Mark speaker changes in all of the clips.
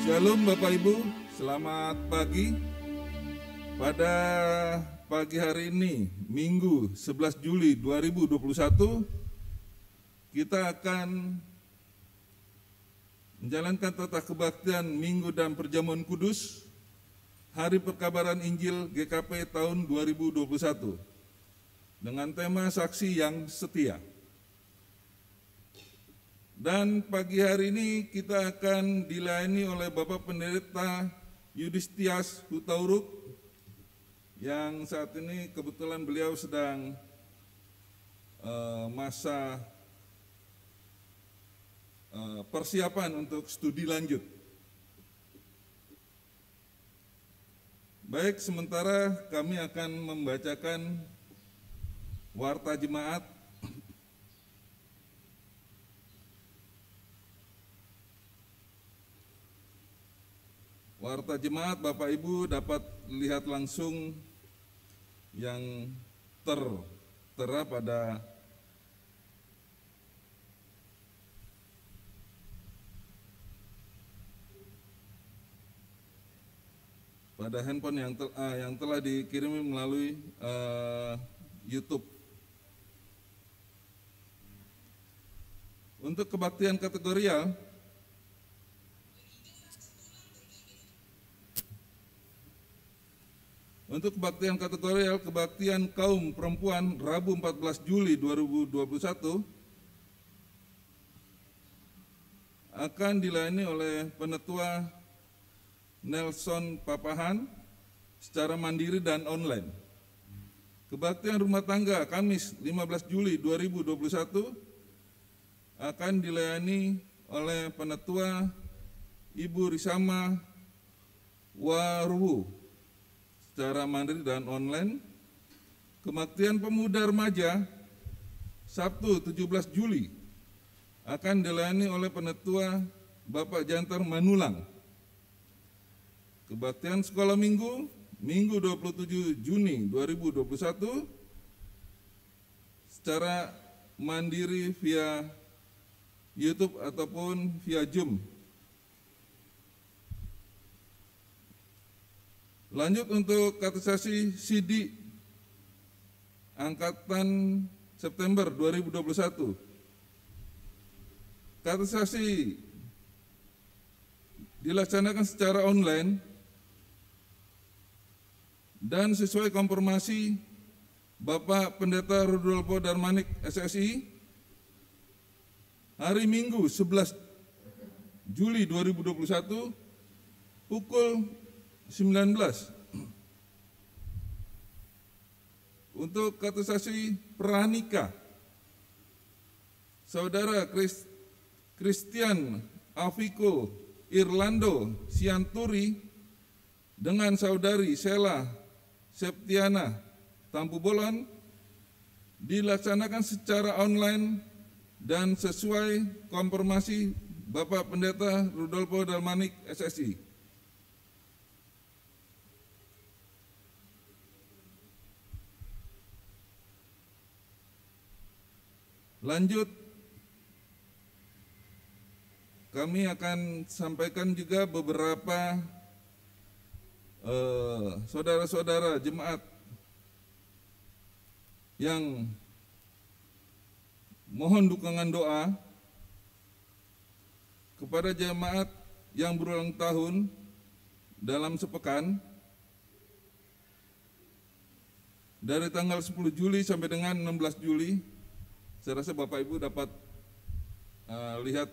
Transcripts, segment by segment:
Speaker 1: Shalom Bapak Ibu, selamat pagi. Pada pagi hari ini, Minggu 11 Juli 2021, kita akan menjalankan tata kebaktian Minggu dan Perjamuan Kudus, Hari Perkabaran Injil GKP tahun 2021, dengan tema Saksi yang Setia. Dan pagi hari ini kita akan dilayani oleh Bapak Pendeta Yudistias Hutauruk, yang saat ini kebetulan beliau sedang masa persiapan untuk studi lanjut. Baik, sementara kami akan membacakan warta jemaat. Warta jemaat Bapak Ibu dapat lihat langsung yang tertera pada handphone yang telah dikirim melalui YouTube. Untuk kebaktian kategorial, kebaktian kaum perempuan Rabu 14 Juli 2021 akan dilayani oleh Penetua Nelson Papahan secara mandiri dan online. Kebaktian rumah tangga Kamis 15 Juli 2021 akan dilayani oleh Penetua Ibu Risama Waruhu secara mandiri dan online. Kebaktian pemuda remaja Sabtu 17 Juli akan dilayani oleh Penetua Bapak Jantar Manulang. Kebaktian sekolah Minggu 27 Juni 2021 secara mandiri via YouTube ataupun via Zoom. Lanjut untuk katekisasi Sidi Angkatan September 2021. Katekisasi dilaksanakan secara online dan sesuai konfirmasi Bapak Pendeta Rudolfo Darmanik SSI hari Minggu 11 Juli 2021 pukul 19. Untuk katekisasi pranikah Saudara Christian Afiko Irlando Sianturi dengan Saudari Sela Septiana Tampu Bolon dilaksanakan secara online dan sesuai konfirmasi Bapak Pendeta Rudolfo Darmanik SSI. Lanjut, kami akan sampaikan juga beberapa saudara-saudara jemaat yang mohon dukungan doa kepada jemaat yang berulang tahun dalam sepekan dari tanggal 10 Juli sampai dengan 16 Juli. Saya rasa Bapak Ibu dapat lihat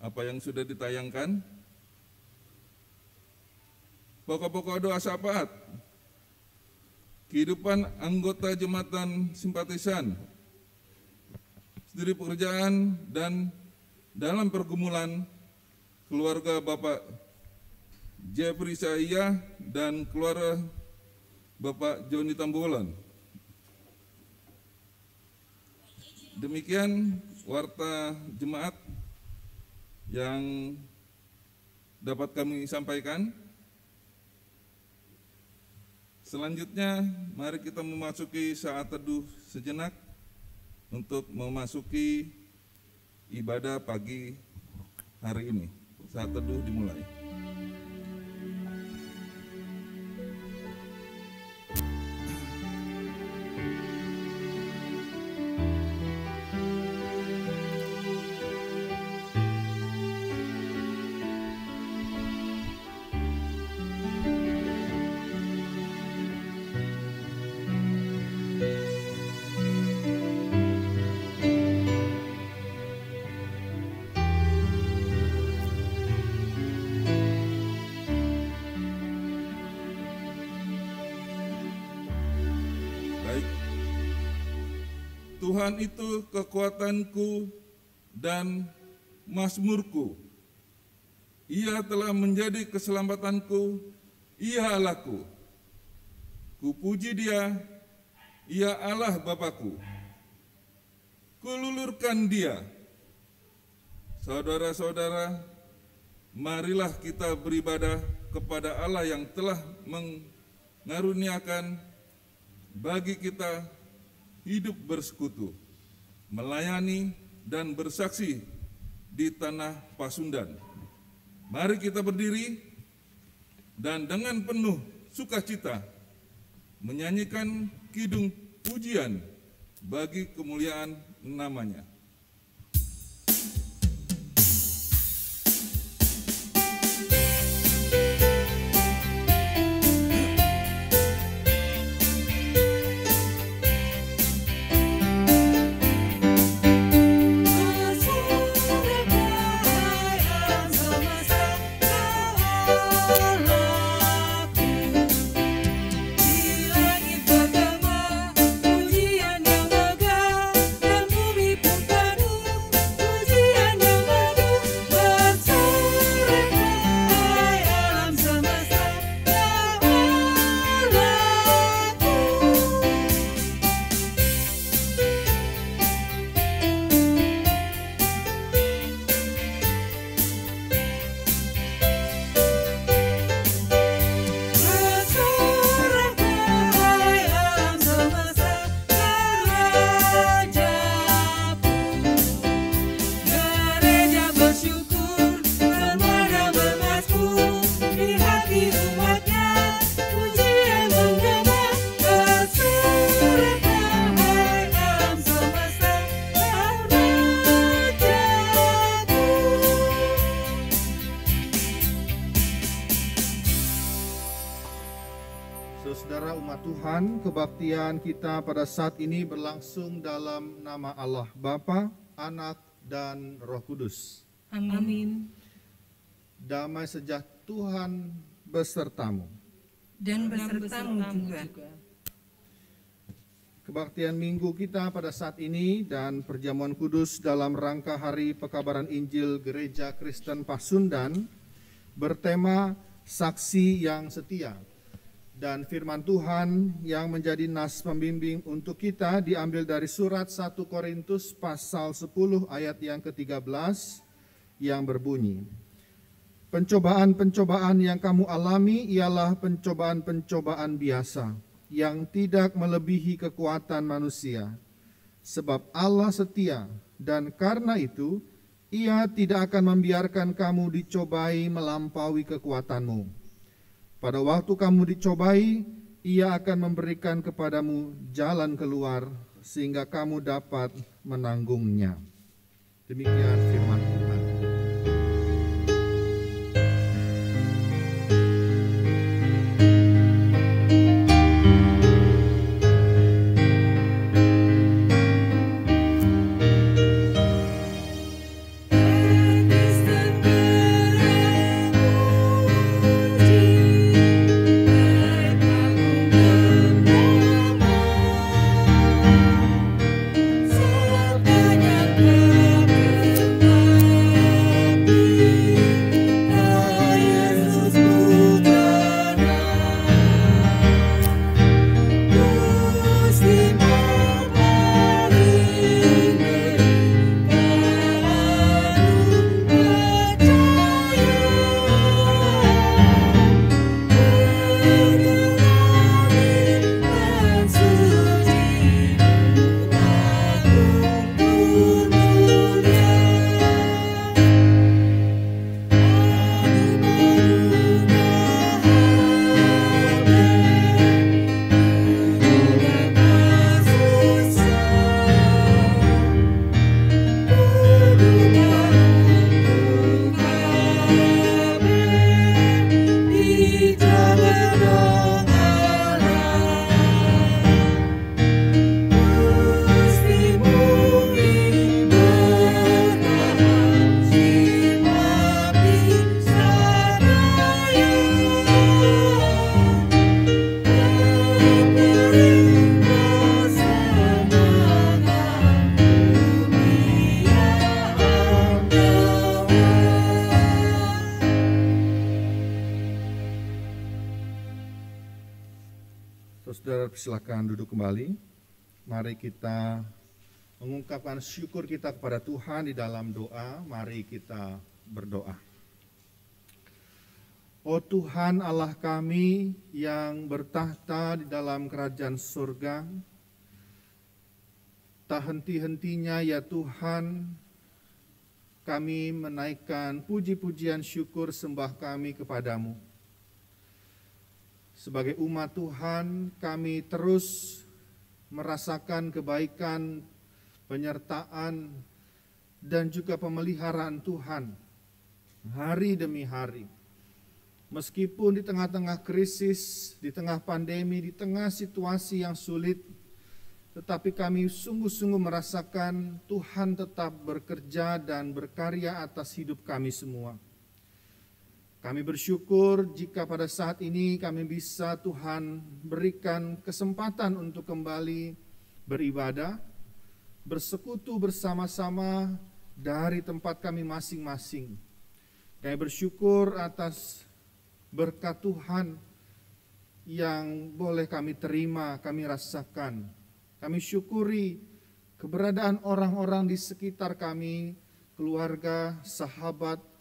Speaker 1: apa yang sudah ditayangkan. Pokok-pokok doa syafaat, kehidupan anggota jemaatan simpatisan, studi pekerjaan, dan dalam pergumulan keluarga Bapak Jeffrey Saya dan keluarga Bapak Joni Tambulan. Demikian warta jemaat yang dapat kami sampaikan. Selanjutnya, mari kita memasuki saat teduh sejenak untuk memasuki ibadah pagi hari ini. Saat teduh dimulai. Tuhan itu kekuatanku dan mazmurku. Ia telah menjadi keselamatanku, Ia Allahku. Kupuji Dia, Ia Allah Bapakku. Kululurkan Dia. Saudara-saudara, marilah kita beribadah kepada Allah yang telah mengaruniakan bagi kita hidup bersekutu, melayani dan bersaksi di tanah Pasundan. Mari kita berdiri dan dengan penuh sukacita menyanyikan kidung pujian bagi kemuliaan nama-Nya.
Speaker 2: Saudara umat Tuhan, kebaktian kita pada saat ini berlangsung dalam nama Allah Bapa, Anak, dan Roh Kudus.
Speaker 3: Amin.
Speaker 2: Damai sejahtera Tuhan besertamu.
Speaker 3: Dan besertamu juga.
Speaker 2: Kebaktian minggu kita pada saat ini dan perjamuan kudus dalam rangka Hari Pekabaran Injil Gereja Kristen Pasundan bertema Saksi yang Setia. Dan firman Tuhan yang menjadi nas pembimbing untuk kita diambil dari surat 1 Korintus pasal 10 ayat yang ke-13 yang berbunyi, pencobaan-pencobaan yang kamu alami ialah pencobaan-pencobaan biasa yang tidak melebihi kekuatan manusia. Sebab Allah setia dan karena itu Ia tidak akan membiarkan kamu dicobai melampaui kekuatanmu. Pada waktu kamu dicobai, Ia akan memberikan kepadamu jalan keluar sehingga kamu dapat menanggungnya. Demikian firman Tuhan.
Speaker 3: Sebanyak kebenaran
Speaker 2: Saudara silakan duduk kembali. Mari kita mengungkapkan syukur kita kepada Tuhan di dalam doa. Mari kita berdoa. Oh Tuhan Allah kami yang bertahta di dalam kerajaan surga, tak henti-hentinya ya Tuhan kami menaikkan puji-pujian syukur sembah kami kepadamu. Sebagai umat Tuhan kami terus merasakan kebaikan, penyertaan, dan juga pemeliharaan Tuhan hari demi hari. Meskipun di tengah-tengah krisis, di tengah pandemi, di tengah situasi yang sulit, tetapi kami sungguh-sungguh merasakan Tuhan tetap bekerja dan berkarya atas hidup kami semua. Kami bersyukur jika pada saat ini kami bisa Tuhan berikan kesempatan untuk kembali beribadah, bersekutu bersama-sama dari tempat kami masing-masing. Kami bersyukur atas berkat Tuhan yang boleh kami terima, kami rasakan. Kami syukuri keberadaan orang-orang di sekitar kami, keluarga, sahabat,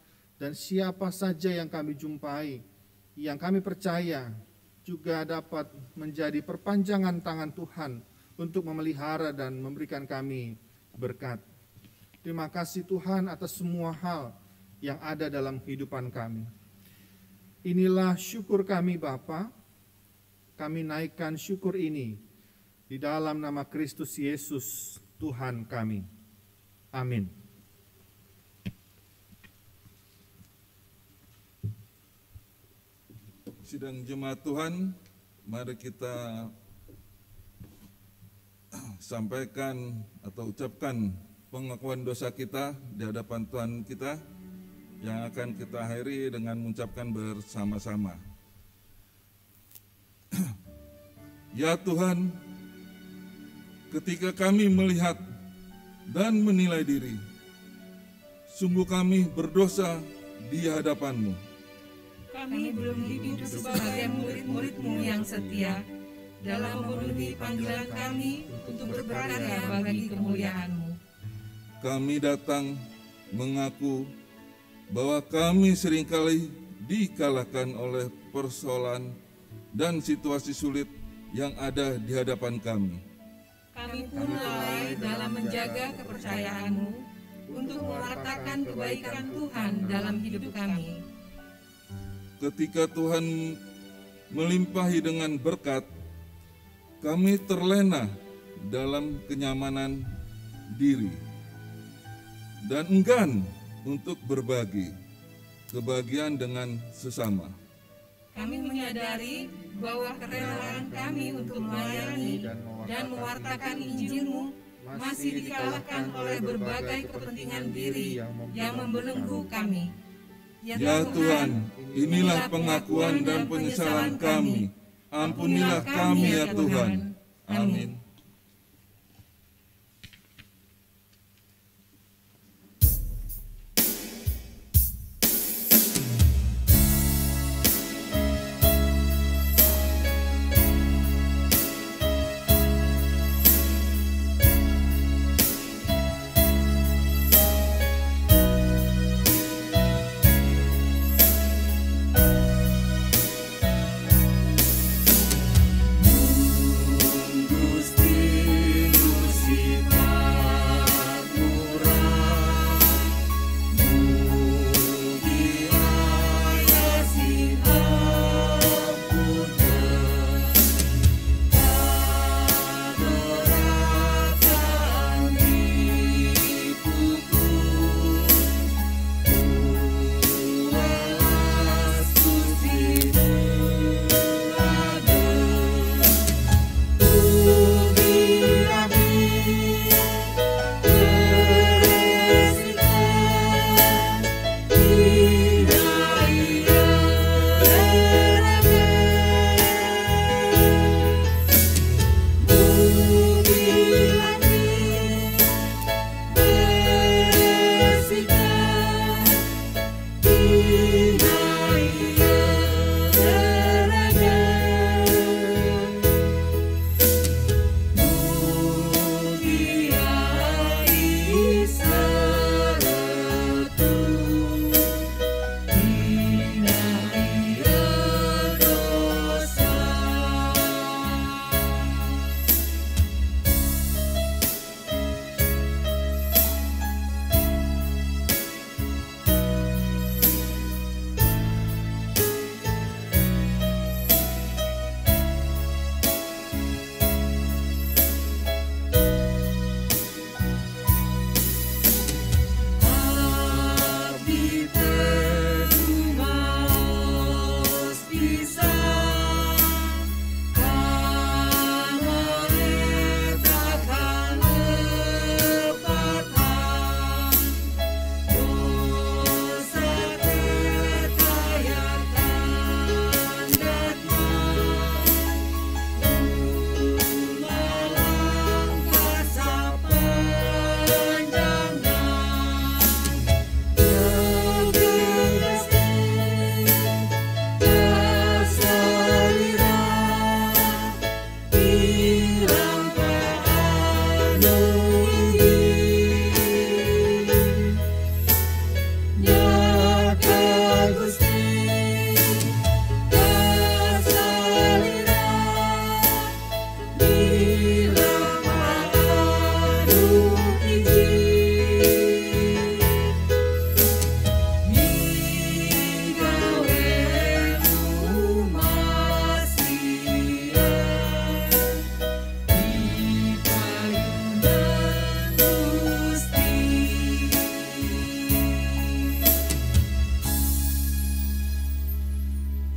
Speaker 2: dan siapa saja yang kami jumpai, yang kami percaya juga dapat menjadi perpanjangan tangan Tuhan untuk memelihara dan memberikan kami berkat. Terima kasih Tuhan atas semua hal yang ada dalam kehidupan kami. Inilah syukur kami Bapa. Kami naikkan syukur ini di dalam nama Kristus Yesus Tuhan kami. Amin.
Speaker 1: Sidang jemaat Tuhan, mari kita sampaikan atau ucapkan pengakuan dosa kita di hadapan Tuhan kita, yang akan kita akhiri dengan mengucapkan bersama-sama. Ya Tuhan, ketika kami melihat dan menilai diri, sungguh kami berdosa di hadapan-Mu.
Speaker 3: Kami belum hidup sebagai murid-murid-Mu yang setia dalam memenuhi panggilan kami untuk berkarya bagi kemuliaan-Mu.
Speaker 1: Kami datang mengaku bahwa kami seringkali dikalahkan oleh persoalan dan situasi sulit yang ada di hadapan kami.
Speaker 3: Kami pun lalai dalam menjaga kepercayaan-Mu untuk mewartakan kebaikan Tuhan dalam hidup kami.
Speaker 1: Ketika Tuhan melimpahi dengan berkat, kami terlena dalam kenyamanan diri dan enggan untuk berbagi kebahagiaan dengan sesama.
Speaker 3: Kami menyadari bahwa kerelaan kami untuk melayani dan mewartakan Injil-Mu masih dikalahkan oleh berbagai kepentingan diri yang membelenggu kami.
Speaker 1: Ya Tuhan, inilah pengakuan dan penyesalan kami. Ampunilah kami ya Tuhan. Amin.
Speaker 4: Gusti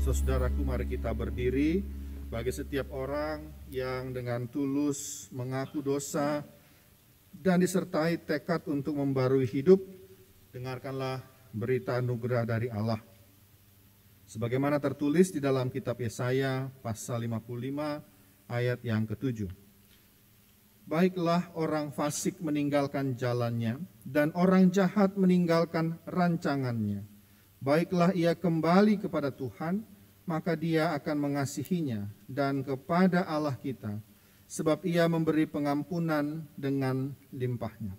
Speaker 2: Saudaraku, mari kita berdiri. Bagi setiap orang yang dengan tulus mengaku dosa dan disertai tekad untuk membarui hidup, dengarkanlah berita anugerah dari Allah. Sebagaimana tertulis di dalam kitab Yesaya pasal 55 ayat yang ke-7. Baiklah orang fasik meninggalkan jalannya dan orang jahat meninggalkan rancangannya. Baiklah ia kembali kepada Tuhan, maka Dia akan mengasihinya, dan kepada Allah kita, sebab Ia memberi pengampunan dengan limpahnya.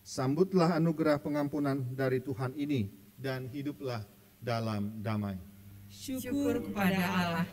Speaker 2: Sambutlah anugerah pengampunan dari Tuhan ini, dan hiduplah dalam damai.
Speaker 3: Syukur kepada Allah.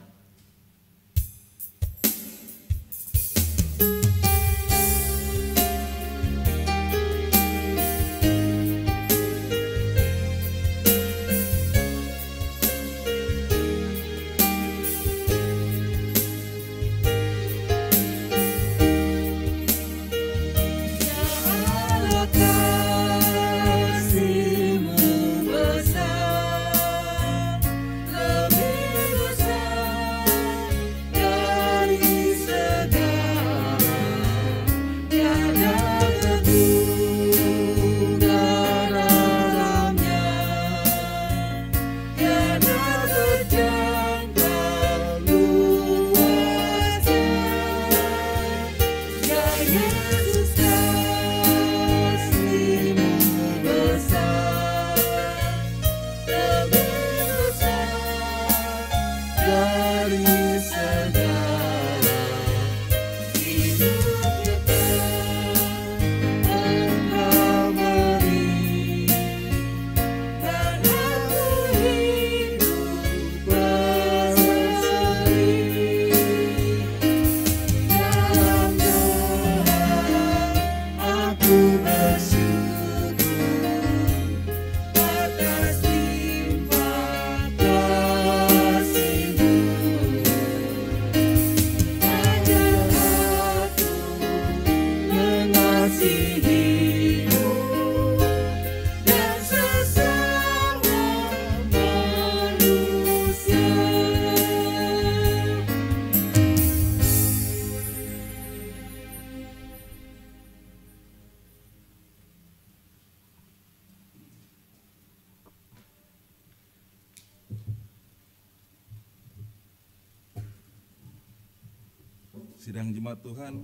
Speaker 1: Sidang jemaat Tuhan,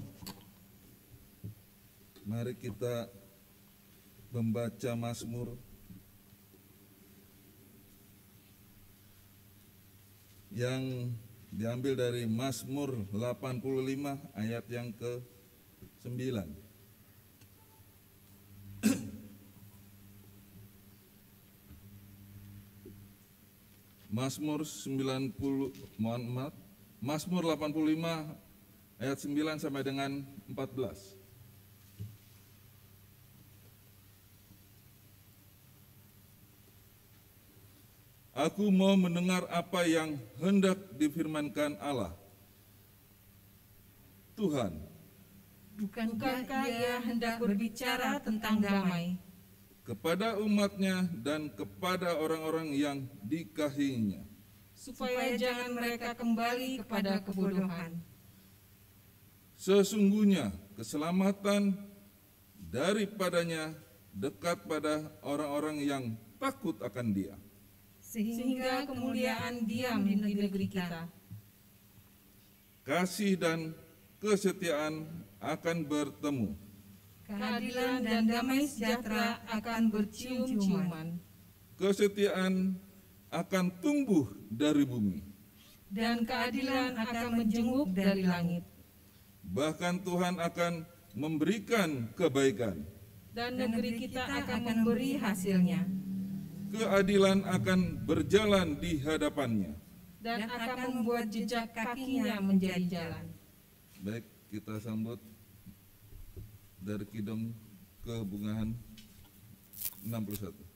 Speaker 1: mari kita membaca Mazmur yang diambil dari Mazmur 85 ayat yang ke-9. Mazmur 85 ayat 9 sampai dengan 14. Aku mau mendengar apa yang hendak difirmankan Allah. Tuhan,
Speaker 3: bukankah Ia hendak berbicara tentang damai
Speaker 1: kepada umatnya dan kepada orang-orang yang dikasihinya,
Speaker 3: supaya jangan mereka kembali kepada kebodohan.
Speaker 1: Sesungguhnya keselamatan daripadanya dekat pada orang-orang yang takut akan Dia.
Speaker 3: Sehingga kemuliaan diam di negeri kita.
Speaker 1: Kasih dan kesetiaan akan bertemu.
Speaker 3: Keadilan dan damai sejahtera akan bercium-ciuman.
Speaker 1: Kesetiaan akan tumbuh dari bumi.
Speaker 3: Dan keadilan akan menjenguk dari langit.
Speaker 1: Bahkan Tuhan akan memberikan kebaikan.
Speaker 3: Dan negeri kita akan memberi hasilnya.
Speaker 1: Keadilan akan berjalan di hadapannya.
Speaker 3: Dan akan membuat jejak kakinya menjadi jalan.
Speaker 1: Baik, kita sambut dari Kidung Kebungahan 61.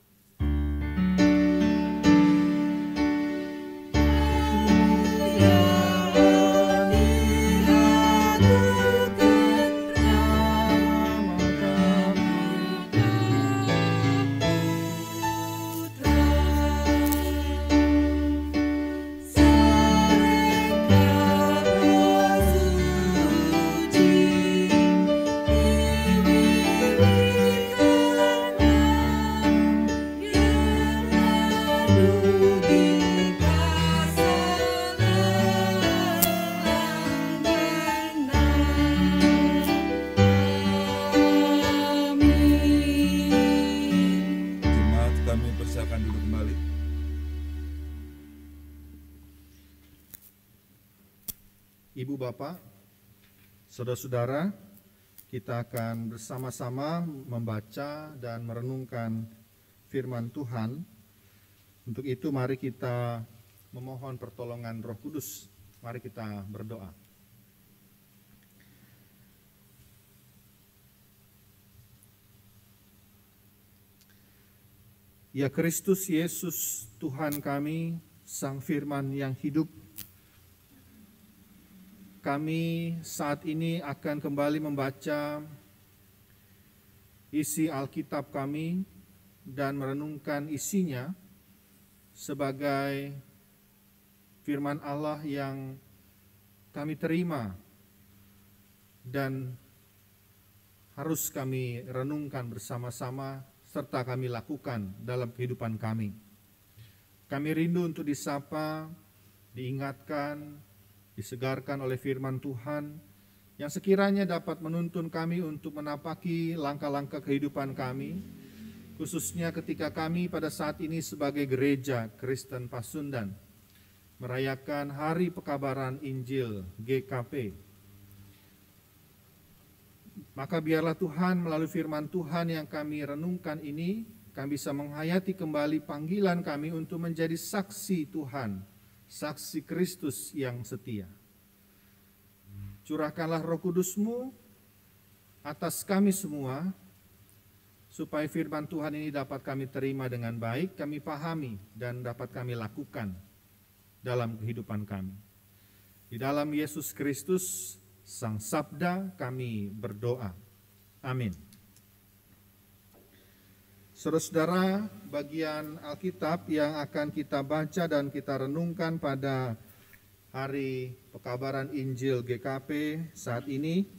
Speaker 2: Ibu bapak, saudara-saudara, kita akan bersama-sama membaca dan merenungkan firman Tuhan. Untuk itu mari kita memohon pertolongan Roh Kudus. Mari kita berdoa. Ya Kristus Yesus, Tuhan kami, Sang Firman yang hidup, kami saat ini akan kembali membaca isi Alkitab kami dan merenungkan isinya sebagai firman Allah yang kami terima dan harus kami renungkan bersama-sama serta kami lakukan dalam kehidupan kami. Kami rindu untuk disapa, diingatkan, disegarkan oleh firman Tuhan yang sekiranya dapat menuntun kami untuk menapaki langkah-langkah kehidupan kami, khususnya ketika kami pada saat ini sebagai Gereja Kristen Pasundan merayakan Hari Pekabaran Injil GKP. Maka biarlah Tuhan melalui firman Tuhan yang kami renungkan ini, kami bisa menghayati kembali panggilan kami untuk menjadi saksi Tuhan, saksi Kristus yang setia. Curahkanlah Roh Kudus-Mu atas kami semua, supaya firman Tuhan ini dapat kami terima dengan baik, kami pahami dan dapat kami lakukan dalam kehidupan kami. Di dalam Yesus Kristus, Sang Sabda, kami berdoa. Amin. Saudara-saudara, bagian Alkitab yang akan kita baca dan kita renungkan pada Hari Pekabaran Injil GKP saat ini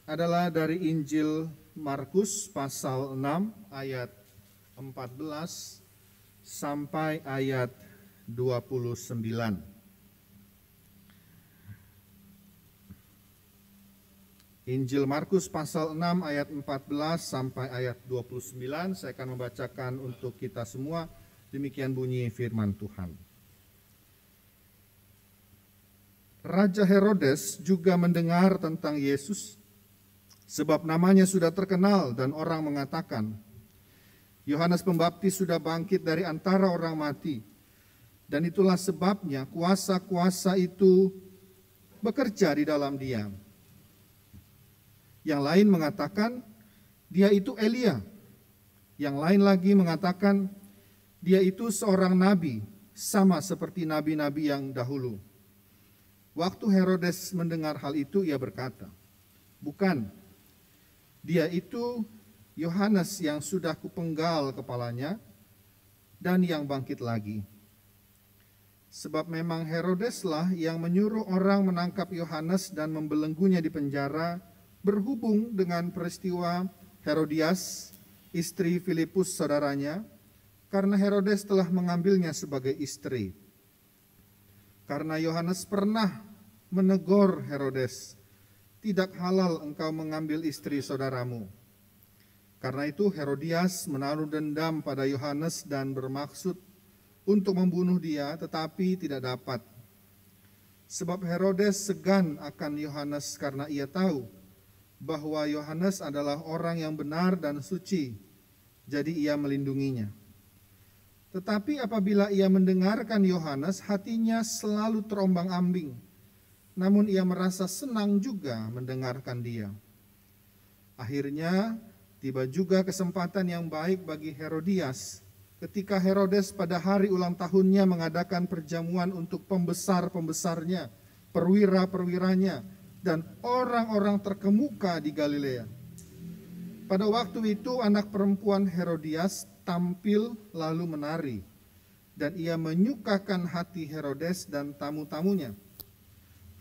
Speaker 2: adalah dari Injil Markus pasal 6 ayat 14 sampai ayat 29. Injil Markus pasal 6 ayat 14 sampai ayat 29, saya akan membacakan untuk kita semua. Demikian bunyi firman Tuhan. Raja Herodes juga mendengar tentang Yesus, sebab namanya sudah terkenal dan orang mengatakan, Yohanes Pembaptis sudah bangkit dari antara orang mati, dan itulah sebabnya kuasa-kuasa itu bekerja di dalam dia. Yang lain mengatakan, dia itu Elia. Yang lain lagi mengatakan, dia itu seorang nabi, sama seperti nabi-nabi yang dahulu. Waktu Herodes mendengar hal itu, ia berkata, bukan, dia itu Yohanes yang sudah kupenggal kepalanya dan yang bangkit lagi. Sebab memang Herodeslah yang menyuruh orang menangkap Yohanes dan membelenggunya di penjara, berhubung dengan peristiwa Herodias, istri Filipus saudaranya, karena Herodes telah mengambilnya sebagai istri. Karena Yohanes pernah menegur Herodes, tidak halal engkau mengambil istri saudaramu. Karena itu Herodias menaruh dendam pada Yohanes dan bermaksud untuk membunuh dia, tetapi tidak dapat. Sebab Herodes segan akan Yohanes karena ia tahu bahwa Yohanes adalah orang yang benar dan suci, jadi ia melindunginya. Tetapi apabila ia mendengarkan Yohanes, hatinya selalu terombang-ambing, namun ia merasa senang juga mendengarkan dia. Akhirnya tiba juga kesempatan yang baik bagi Herodias, ketika Herodes pada hari ulang tahunnya mengadakan perjamuan untuk pembesar-pembesarnya, perwira-perwiranya, dan orang-orang terkemuka di Galilea. Pada waktu itu anak perempuan Herodias tampil lalu menari, dan ia menyukakan hati Herodes dan tamu-tamunya.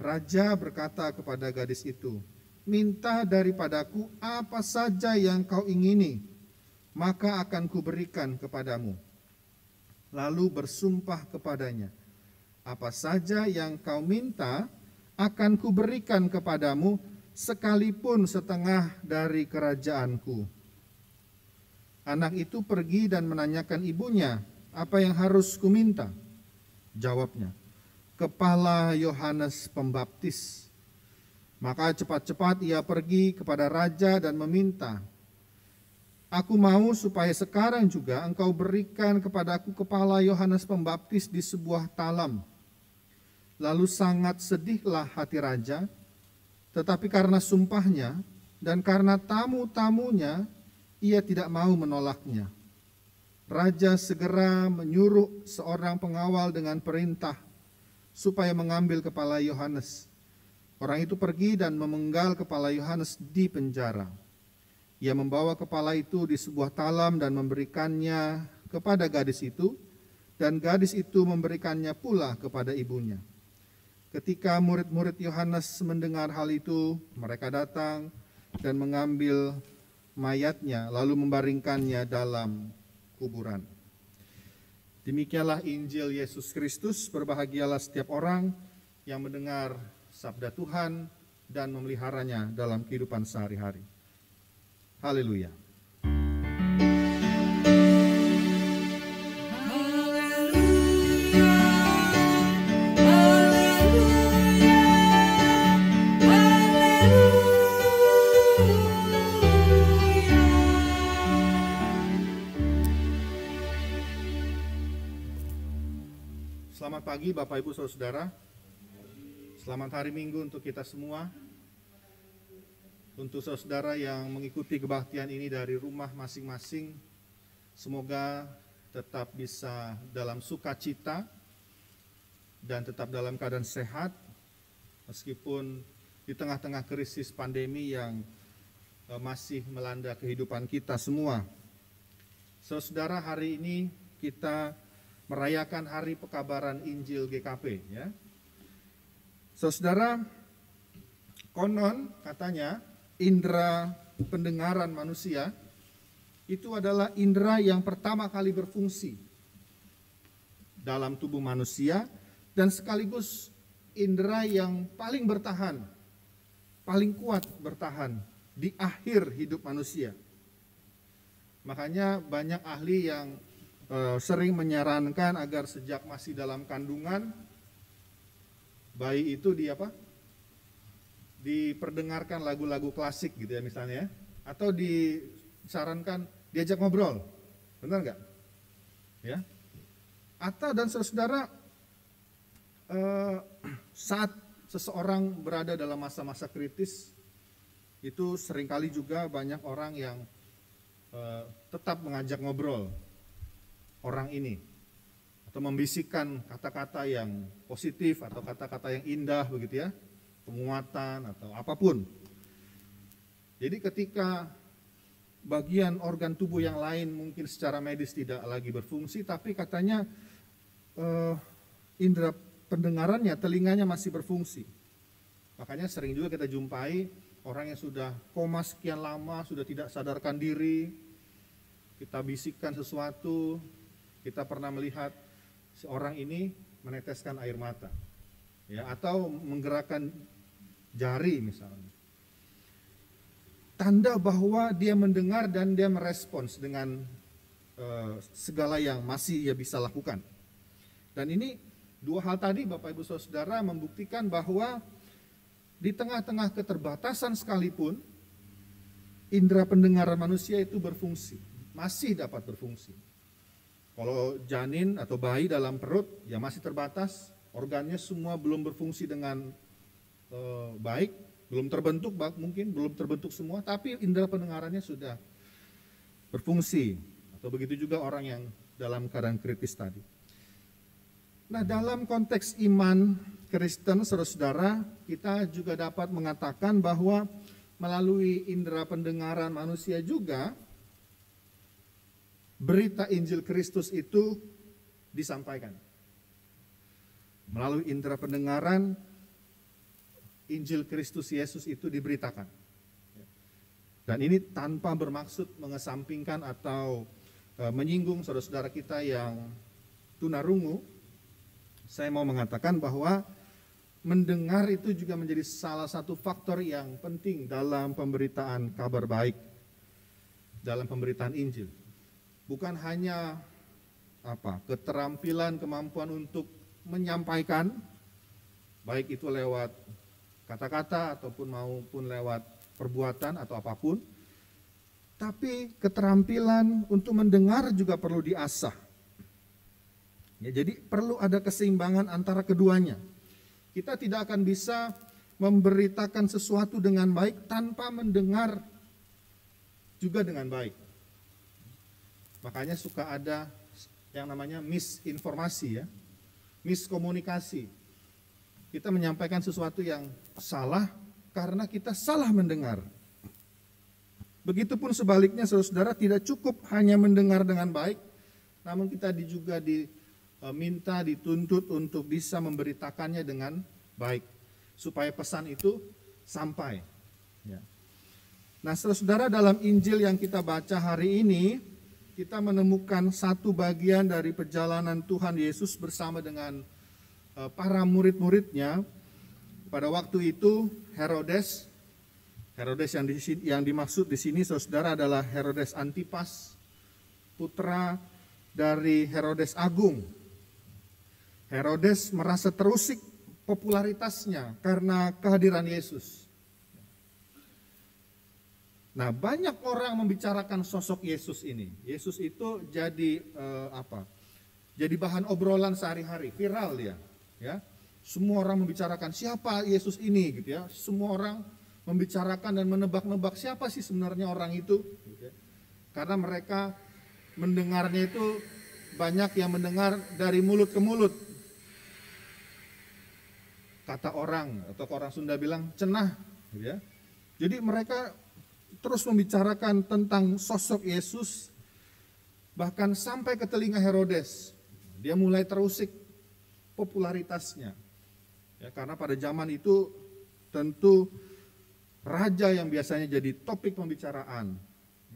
Speaker 2: Raja berkata kepada gadis itu, minta daripadaku apa saja yang kau ingini, maka akan kuberikan kepadamu. Lalu bersumpah kepadanya, apa saja yang kau minta akan kuberikan kepadamu, sekalipun setengah dari kerajaanku. Anak itu pergi dan menanyakan ibunya, apa yang harus kuminta? Jawabnya, kepala Yohanes Pembaptis. Maka cepat-cepat ia pergi kepada raja dan meminta, "Aku mau supaya sekarang juga engkau berikan kepadaku kepala Yohanes Pembaptis di sebuah talam." Lalu sangat sedihlah hati raja, tetapi karena sumpahnya dan karena tamu-tamunya, ia tidak mau menolaknya. Raja segera menyuruh seorang pengawal dengan perintah supaya mengambil kepala Yohanes. Orang itu pergi dan memenggal kepala Yohanes di penjara. Ia membawa kepala itu di sebuah talam dan memberikannya kepada gadis itu, dan gadis itu memberikannya pula kepada ibunya. Ketika murid-murid Yohanes mendengar hal itu, mereka datang dan mengambil mayatnya lalu membaringkannya dalam kuburan. Demikianlah Injil Yesus Kristus. Berbahagialah setiap orang yang mendengar sabda Tuhan dan memeliharanya dalam kehidupan sehari-hari. Haleluya. Selamat pagi Bapak Ibu Saudara. Selamat hari Minggu untuk kita semua. Untuk saudara yang mengikuti kebaktian ini dari rumah masing-masing, semoga tetap bisa dalam sukacita dan tetap dalam keadaan sehat, meskipun di tengah-tengah krisis pandemi yang masih melanda kehidupan kita semua. Saudara, hari ini kita merayakan Hari Pekabaran Injil GKP, ya. Saudara, konon katanya indera pendengaran manusia itu adalah indera yang pertama kali berfungsi dalam tubuh manusia dan sekaligus indera yang paling bertahan, paling kuat bertahan di akhir hidup manusia. Makanya banyak ahli yang sering menyarankan agar sejak masih dalam kandungan bayi itu diperdengarkan lagu-lagu klasik gitu ya misalnya, atau disarankan diajak ngobrol, benar nggak? Ya. Atau dan saudara, saat seseorang berada dalam masa-masa kritis, itu seringkali juga banyak orang yang tetap mengajak ngobrol orang ini, atau membisikkan kata-kata yang positif atau kata-kata yang indah begitu ya, penguatan atau apapun. Jadi ketika bagian organ tubuh yang lain mungkin secara medis tidak lagi berfungsi, tapi katanya indera pendengarannya, telinganya masih berfungsi. Makanya sering juga kita jumpai orang yang sudah koma sekian lama, sudah tidak sadarkan diri, kita bisikkan sesuatu, kita pernah melihat seorang ini meneteskan air mata, ya, atau menggerakkan jari misalnya. Tanda bahwa dia mendengar dan dia merespons dengan segala yang masih ia bisa lakukan. Dan ini dua hal tadi Bapak Ibu Saudara membuktikan bahwa di tengah-tengah keterbatasan sekalipun indera pendengaran manusia itu berfungsi, masih dapat berfungsi. Kalau janin atau bayi dalam perut ya masih terbatas, organnya semua belum berfungsi dengan baik, belum terbentuk, mungkin belum terbentuk semua, tapi indera pendengarannya sudah berfungsi. Atau begitu juga orang yang dalam keadaan kritis tadi. Nah, dalam konteks iman Kristen, saudara-saudara, kita juga dapat mengatakan bahwa melalui indera pendengaran manusia juga berita Injil Kristus itu disampaikan. Melalui indera pendengaran, Injil Kristus Yesus itu diberitakan. Dan ini tanpa bermaksud mengesampingkan atau menyinggung saudara-saudara kita yang tunarungu. Saya mau mengatakan bahwa mendengar itu juga menjadi salah satu faktor yang penting dalam pemberitaan kabar baik, dalam pemberitaan Injil. Bukan hanya keterampilan, kemampuan untuk menyampaikan, baik itu lewat kata-kata ataupun maupun lewat perbuatan atau apapun. Tapi keterampilan untuk mendengar juga perlu diasah. Ya, jadi perlu ada keseimbangan antara keduanya. Kita tidak akan bisa memberitakan sesuatu dengan baik tanpa mendengar juga dengan baik. Makanya suka ada yang namanya misinformasi ya, miskomunikasi. Kita menyampaikan sesuatu yang salah karena kita salah mendengar. Begitupun sebaliknya, saudara-saudara, tidak cukup hanya mendengar dengan baik, namun kita juga diminta, dituntut untuk bisa memberitakannya dengan baik, supaya pesan itu sampai. Ya. Nah, saudara-saudara, dalam Injil yang kita baca hari ini, kita menemukan satu bagian dari perjalanan Tuhan Yesus bersama dengan para murid-muridnya. Pada waktu itu Herodes yang dimaksud di sini, saudara, adalah Herodes Antipas, putra dari Herodes Agung. Herodes merasa terusik popularitasnya karena kehadiran Yesus. Nah, banyak orang membicarakan sosok Yesus ini. Yesus itu jadi Jadi bahan obrolan sehari-hari, viral dia. Ya, semua orang membicarakan siapa Yesus ini, gitu ya. Semua orang membicarakan dan menebak-nebak siapa sih sebenarnya orang itu, gitu ya. Karena mereka mendengarnya itu banyak yang mendengar dari mulut ke mulut. Kata orang, atau orang Sunda bilang cenah, gitu ya. Jadi mereka terus membicarakan tentang sosok Yesus, bahkan sampai ke telinga Herodes. Dia mulai terusik popularitasnya. Ya, karena pada zaman itu tentu raja yang biasanya jadi topik pembicaraan,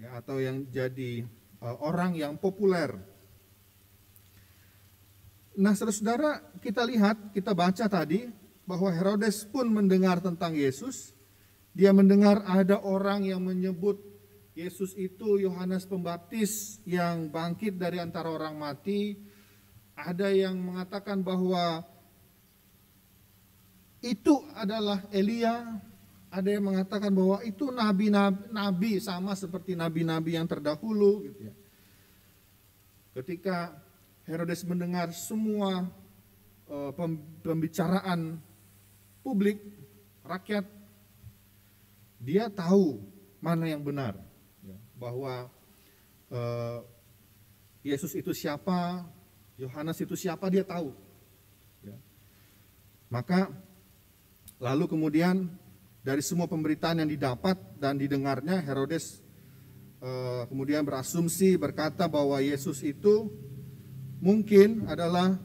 Speaker 2: ya, atau yang jadi orang yang populer. Nah, saudara-saudara, kita lihat, kita baca tadi bahwa Herodes pun mendengar tentang Yesus. Dia mendengar ada orang yang menyebut Yesus itu Yohanes Pembaptis yang bangkit dari antara orang mati. Ada yang mengatakan bahwa itu adalah Elia. Ada yang mengatakan bahwa itu nabi-nabi sama seperti nabi-nabi yang terdahulu, gitu ya. Ketika Herodes mendengar semua pembicaraan publik rakyat, dia tahu mana yang benar, ya, bahwa Yesus itu siapa, Yohanes itu siapa, dia tahu. Ya. Maka lalu kemudian dari semua pemberitaan yang didapat dan didengarnya, Herodes kemudian berasumsi, berkata bahwa Yesus itu mungkin adalah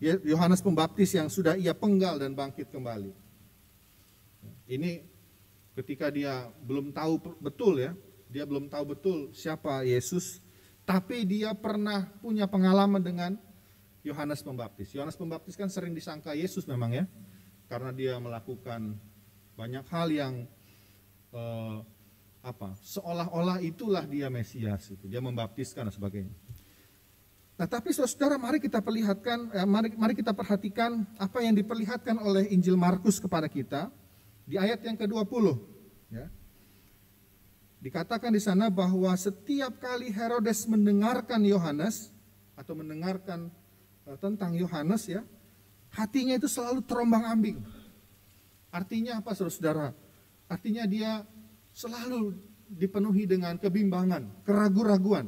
Speaker 2: Yohanes Pembaptis yang sudah ia penggal dan bangkit kembali. Ini ketika dia belum tahu betul, ya, dia belum tahu betul siapa Yesus, tapi dia pernah punya pengalaman dengan Yohanes Pembaptis. Yohanes Pembaptis kan sering disangka Yesus memang, ya, karena dia melakukan banyak hal yang seolah-olah itulah dia Mesias, itu. Dia membaptiskan dan sebagainya. Nah, tapi saudara, mari kita perhatikan apa yang diperlihatkan oleh Injil Markus kepada kita di ayat yang ke-20. Ya. Dikatakan di sana bahwa setiap kali Herodes mendengarkan Yohanes atau mendengarkan tentang Yohanes, ya, hatinya itu selalu terombang-ambing. Artinya apa, saudara? Artinya dia selalu dipenuhi dengan kebimbangan, keraguan-raguan.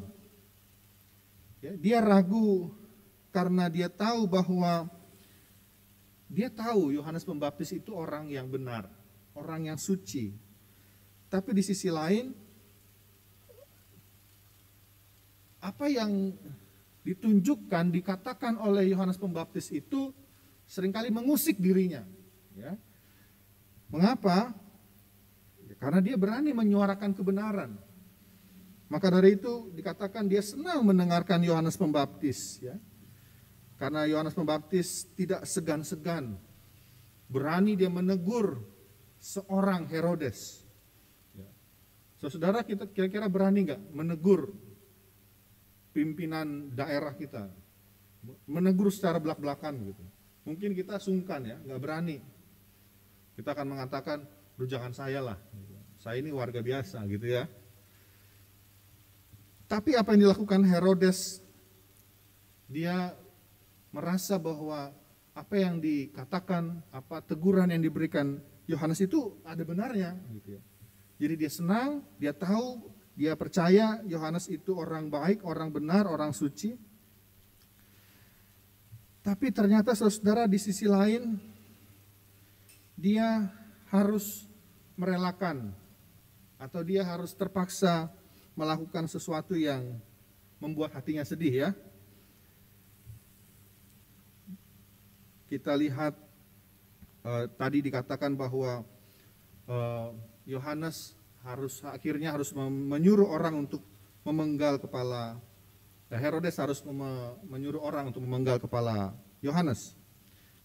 Speaker 2: Ya, dia ragu karena dia tahu bahwa Yohanes Pembaptis itu orang yang benar, orang yang suci. Tapi di sisi lain, apa yang ditunjukkan, dikatakan oleh Yohanes Pembaptis itu seringkali mengusik dirinya. Ya. Mengapa? Ya, karena dia berani menyuarakan kebenaran. Maka dari itu dikatakan dia senang mendengarkan Yohanes Pembaptis, ya. Karena Yohanes Pembaptis tidak segan-segan, berani dia menegur seorang Herodes. Ya. Saudara, kita kira-kira berani nggak menegur pimpinan daerah kita, menegur secara belak-belakan gitu, Mungkin kita sungkan ya, nggak berani. Kita akan mengatakan, "Duh, jangan saya lah. Saya ini warga biasa," gitu ya. Tapi apa yang dilakukan Herodes, dia merasa bahwa apa yang dikatakan, apa teguran yang diberikan Yohanes itu ada benarnya, gitu ya. Jadi dia senang, dia tahu, dia percaya Yohanes itu orang baik, orang benar, orang suci. Tapi ternyata saudara di sisi lain, dia harus merelakan atau dia harus terpaksa melakukan sesuatu yang membuat hatinya sedih ya. Kita lihat tadi dikatakan bahwa Yohanes akhirnya harus menyuruh orang untuk memenggal kepala. Herodes harus menyuruh orang untuk memenggal kepala Yohanes.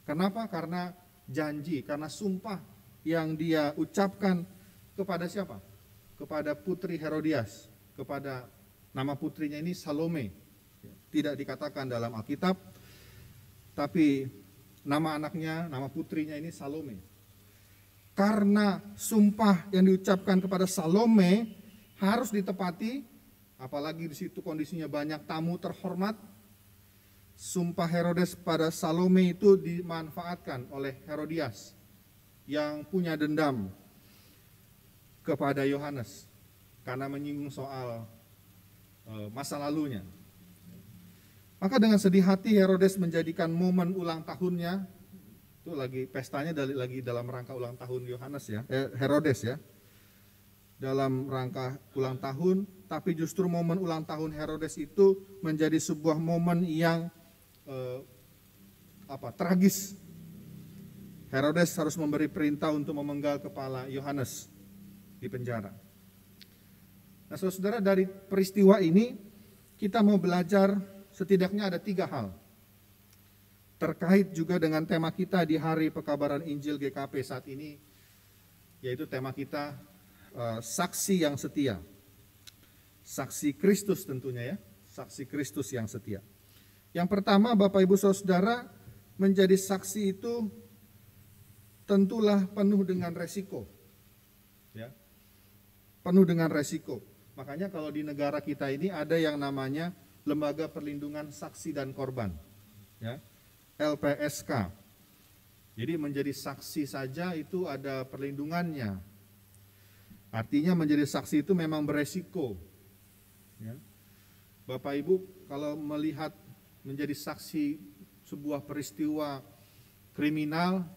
Speaker 2: Kenapa? Karena janji, karena sumpah yang dia ucapkan kepada siapa? Kepada putri Herodias, kepada nama putrinya ini Salome. Tidak dikatakan dalam Alkitab, tapi nama anaknya, nama putrinya ini Salome. Karena sumpah yang diucapkan kepada Salome harus ditepati, apalagi di situ kondisinya banyak tamu terhormat, sumpah Herodes pada Salome itu dimanfaatkan oleh Herodias yang punya dendam kepada Yohanes karena menyinggung soal masa lalunya. Maka dengan sedih hati Herodes menjadikan momen ulang tahunnya, itu lagi pestanya lagi dalam rangka ulang tahun Yohanes ya, Herodes ya, dalam rangka ulang tahun, tapi justru momen ulang tahun Herodes itu menjadi sebuah momen yang tragis. Herodes harus memberi perintah untuk memenggal kepala Yohanes di penjara. Nah, saudara, dari peristiwa ini kita mau belajar setidaknya ada 3 hal terkait juga dengan tema kita di Hari Pekabaran Injil GKP saat ini, yaitu tema kita saksi yang setia. Saksi Kristus tentunya ya, saksi Kristus yang setia. Yang pertama, Bapak Ibu Saudara, menjadi saksi itu tentulah penuh dengan resiko. Ya. Penuh dengan resiko. Makanya kalau di negara kita ini ada yang namanya Lembaga Perlindungan Saksi dan Korban. Ya. LPSK. Jadi menjadi saksi saja itu ada perlindungannya. Artinya menjadi saksi itu memang beresiko. Ya. Bapak Ibu kalau melihat menjadi saksi sebuah peristiwa kriminal,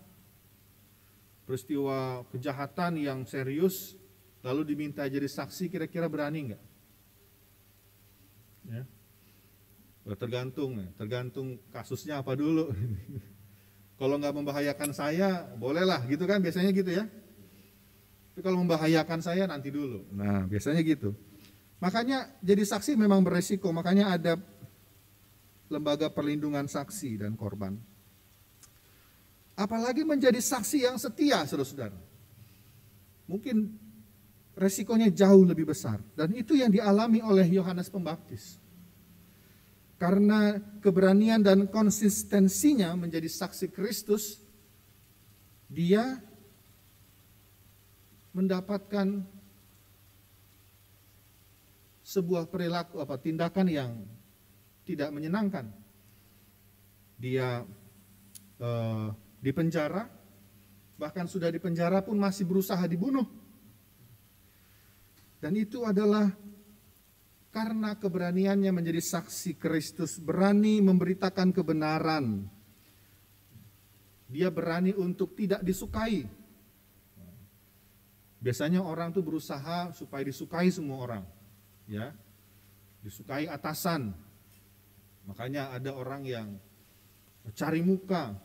Speaker 2: peristiwa kejahatan yang serius, lalu diminta jadi saksi, kira-kira berani enggak? Ya. Tergantung kasusnya apa dulu. Kalau nggak membahayakan saya, bolehlah gitu kan, biasanya gitu ya. Tapi kalau membahayakan saya nanti dulu. Nah, biasanya gitu. Makanya jadi saksi memang beresiko, makanya ada Lembaga Perlindungan Saksi dan Korban. Apalagi menjadi saksi yang setia, saudara-saudara. Mungkin resikonya jauh lebih besar. Dan itu yang dialami oleh Yohanes Pembaptis. Karena keberanian dan konsistensinya menjadi saksi Kristus, dia mendapatkan sebuah perilaku tindakan yang tidak menyenangkan. Dia dipenjara, bahkan sudah dipenjara pun masih berusaha dibunuh. Dan itu adalah karena keberaniannya menjadi saksi Kristus, berani memberitakan kebenaran. Dia berani untuk tidak disukai. Biasanya orang tuh berusaha supaya disukai semua orang, ya, disukai atasan. Makanya ada orang yang cari muka,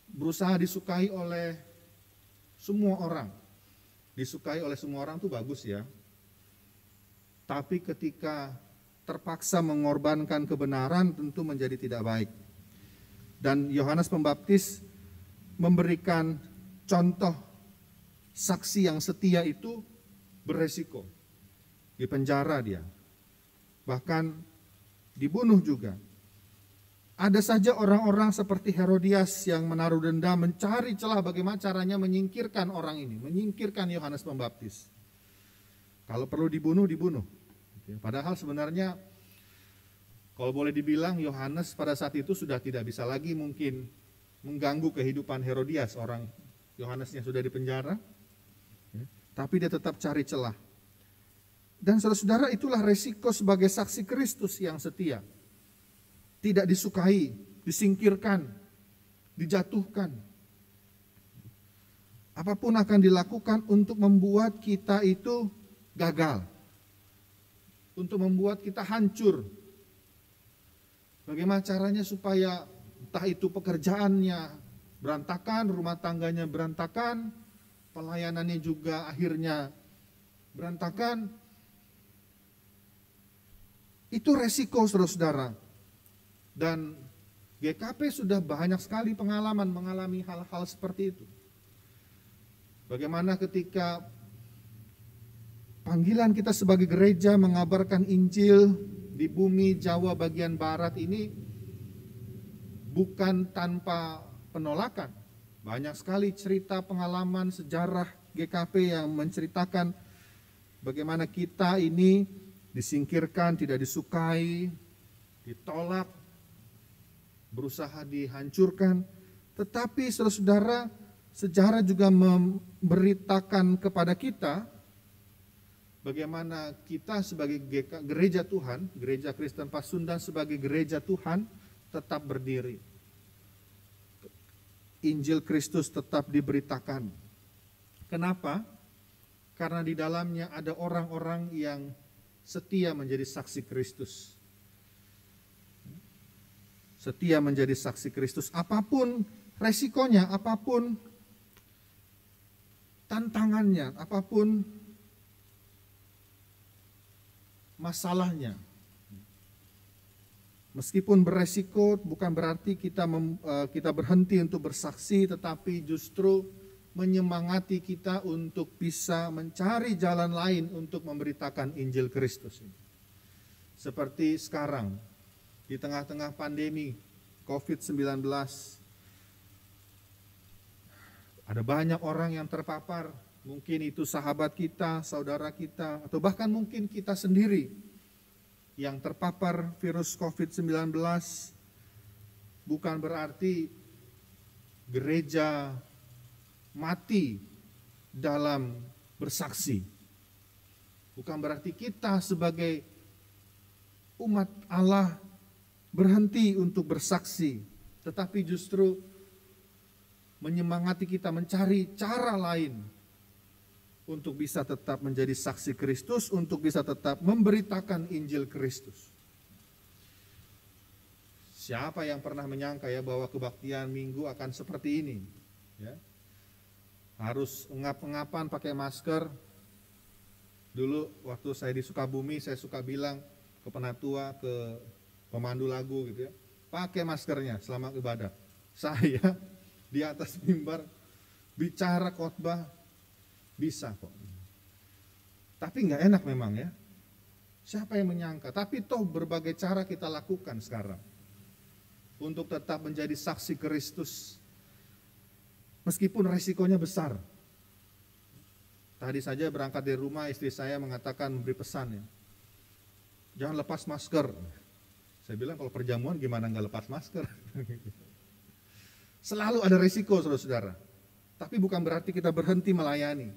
Speaker 2: berusaha disukai oleh semua orang. Disukai oleh semua orang tuh bagus ya. Tapi ketika terpaksa mengorbankan kebenaran tentu menjadi tidak baik. Dan Yohanes Pembaptis memberikan contoh saksi yang setia itu beresiko. Dipenjara dia. Bahkan dibunuh juga. Ada saja orang-orang seperti Herodias yang menaruh dendam, mencari celah bagaimana caranya menyingkirkan orang ini, menyingkirkan Yohanes Pembaptis. Kalau perlu dibunuh, dibunuh. Padahal sebenarnya kalau boleh dibilang Yohanes pada saat itu sudah tidak bisa lagi mungkin mengganggu kehidupan Herodias, orang Yohanesnya sudah dipenjara, tapi dia tetap cari celah. Dan saudara-saudara, itulah resiko sebagai saksi Kristus yang setia. Tidak disukai, disingkirkan, dijatuhkan. Apapun akan dilakukan untuk membuat kita itu gagal, untuk membuat kita hancur. Bagaimana caranya supaya entah itu pekerjaannya berantakan, rumah tangganya berantakan, pelayanannya juga akhirnya berantakan. Itu resiko, saudara-saudara. Dan GKP sudah banyak sekali pengalaman mengalami hal-hal seperti itu. Bagaimana ketika panggilan kita sebagai gereja mengabarkan Injil di bumi Jawa bagian barat ini bukan tanpa penolakan. Banyak sekali cerita pengalaman sejarah GKP yang menceritakan bagaimana kita ini disingkirkan, tidak disukai, ditolak, berusaha dihancurkan. Tetapi saudara-saudara, sejarah juga memberitakan kepada kita bagaimana kita sebagai gereja Tuhan, Gereja Kristen Pasundan sebagai gereja Tuhan tetap berdiri. Injil Kristus tetap diberitakan. Kenapa? Karena di dalamnya ada orang-orang yang setia menjadi saksi Kristus. Setia menjadi saksi Kristus. Apapun resikonya, apapun tantangannya, apapun masalahnya. Meskipun beresiko bukan berarti kita berhenti untuk bersaksi, tetapi justru menyemangati kita untuk bisa mencari jalan lain untuk memberitakan Injil Kristus. Seperti sekarang, di tengah-tengah pandemi COVID-19, ada banyak orang yang terpapar, mungkin itu sahabat kita, saudara kita, atau bahkan mungkin kita sendiri yang terpapar virus COVID-19. Bukan berarti gereja mati dalam bersaksi. Bukan berarti kita sebagai umat Allah berhenti untuk bersaksi, tetapi justru menyemangati kita mencari cara lain untuk bisa tetap menjadi saksi Kristus, untuk bisa tetap memberitakan Injil Kristus. Siapa yang pernah menyangka ya bahwa kebaktian Minggu akan seperti ini? Ya. Harus engap-engapan pakai masker. Dulu waktu saya di Sukabumi, saya suka bilang ke penatua, ke pemandu lagu gitu ya, pakai maskernya selama ibadah. Saya di atas mimbar bicara khotbah bisa kok. Tapi nggak enak memang ya. Siapa yang menyangka? Tapi toh berbagai cara kita lakukan sekarang untuk tetap menjadi saksi Kristus, meskipun resikonya besar. Tadi saja berangkat dari rumah, istri saya mengatakan, memberi pesan ya, jangan lepas masker. Saya bilang kalau perjamuan gimana nggak lepas masker? Selalu ada risiko, saudara-saudara. Tapi bukan berarti kita berhenti melayani.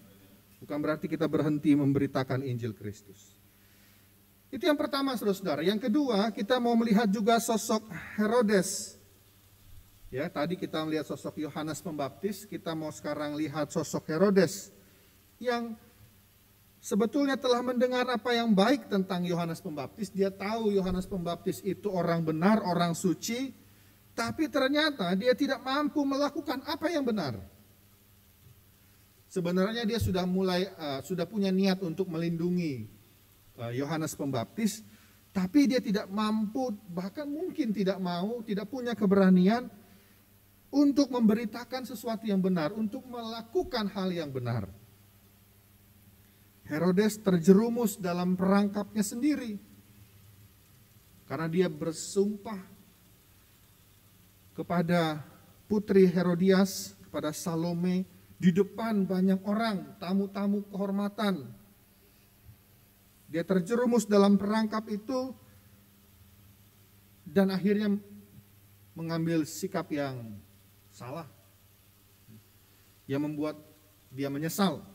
Speaker 2: Bukan berarti kita berhenti memberitakan Injil Kristus. Itu yang pertama, saudara-saudara. Yang kedua, kita mau melihat juga sosok Herodes. Ya, tadi kita melihat sosok Yohanes Pembaptis, kita mau sekarang lihat sosok Herodes yang sebetulnya telah mendengar apa yang baik tentang Yohanes Pembaptis. Dia tahu Yohanes Pembaptis itu orang benar, orang suci, tapi ternyata dia tidak mampu melakukan apa yang benar. Sebenarnya dia sudah punya niat untuk melindungi Yohanes Pembaptis, tapi dia tidak mampu, bahkan mungkin tidak mau, tidak punya keberanian untuk memberitakan sesuatu yang benar, untuk melakukan hal yang benar. Herodes terjerumus dalam perangkapnya sendiri karena dia bersumpah kepada Putri Herodias, kepada Salome, di depan banyak orang, tamu-tamu kehormatan. Dia terjerumus dalam perangkap itu dan akhirnya mengambil sikap yang salah, yang membuat dia menyesal.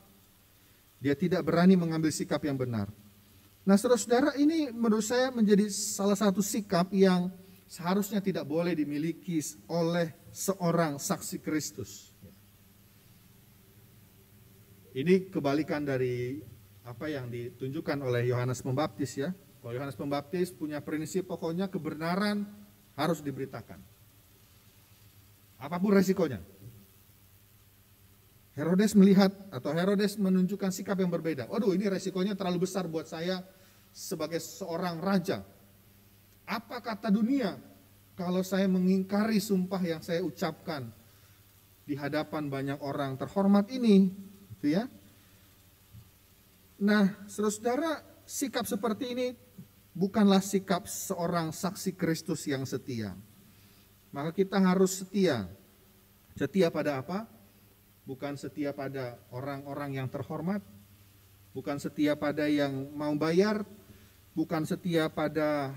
Speaker 2: Dia tidak berani mengambil sikap yang benar. Nah, saudara-saudara, ini menurut saya menjadi salah satu sikap yang seharusnya tidak boleh dimiliki oleh seorang saksi Kristus. Ini kebalikan dari apa yang ditunjukkan oleh Yohanes Pembaptis ya. Kalau Yohanes Pembaptis punya prinsip pokoknya kebenaran harus diberitakan. Apapun resikonya. Herodes melihat atau Herodes menunjukkan sikap yang berbeda. Waduh, ini resikonya terlalu besar buat saya sebagai seorang raja. Apa kata dunia kalau saya mengingkari sumpah yang saya ucapkan di hadapan banyak orang terhormat ini, gitu ya. Nah, saudara-saudara, sikap seperti ini bukanlah sikap seorang saksi Kristus yang setia. Maka kita harus setia. Setia pada apa? Bukan setia pada orang-orang yang terhormat, bukan setia pada yang mau bayar, bukan setia pada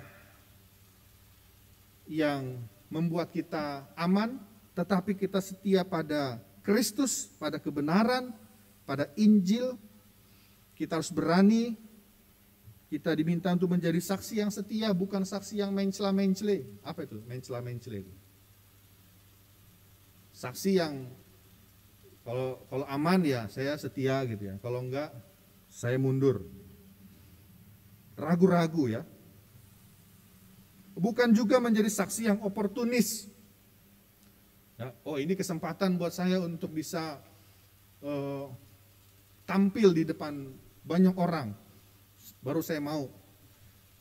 Speaker 2: yang membuat kita aman, tetapi kita setia pada Kristus, pada kebenaran, pada Injil. Kita harus berani, kita diminta untuk menjadi saksi yang setia, bukan saksi yang mencela-mencele. Apa itu mencela-mencele? Saksi yang kalau aman ya saya setia gitu ya, kalau enggak saya mundur. Ragu-ragu ya. Bukan juga menjadi saksi yang oportunis. Ya, oh ini kesempatan buat saya untuk bisa tampil di depan banyak orang, baru saya mau.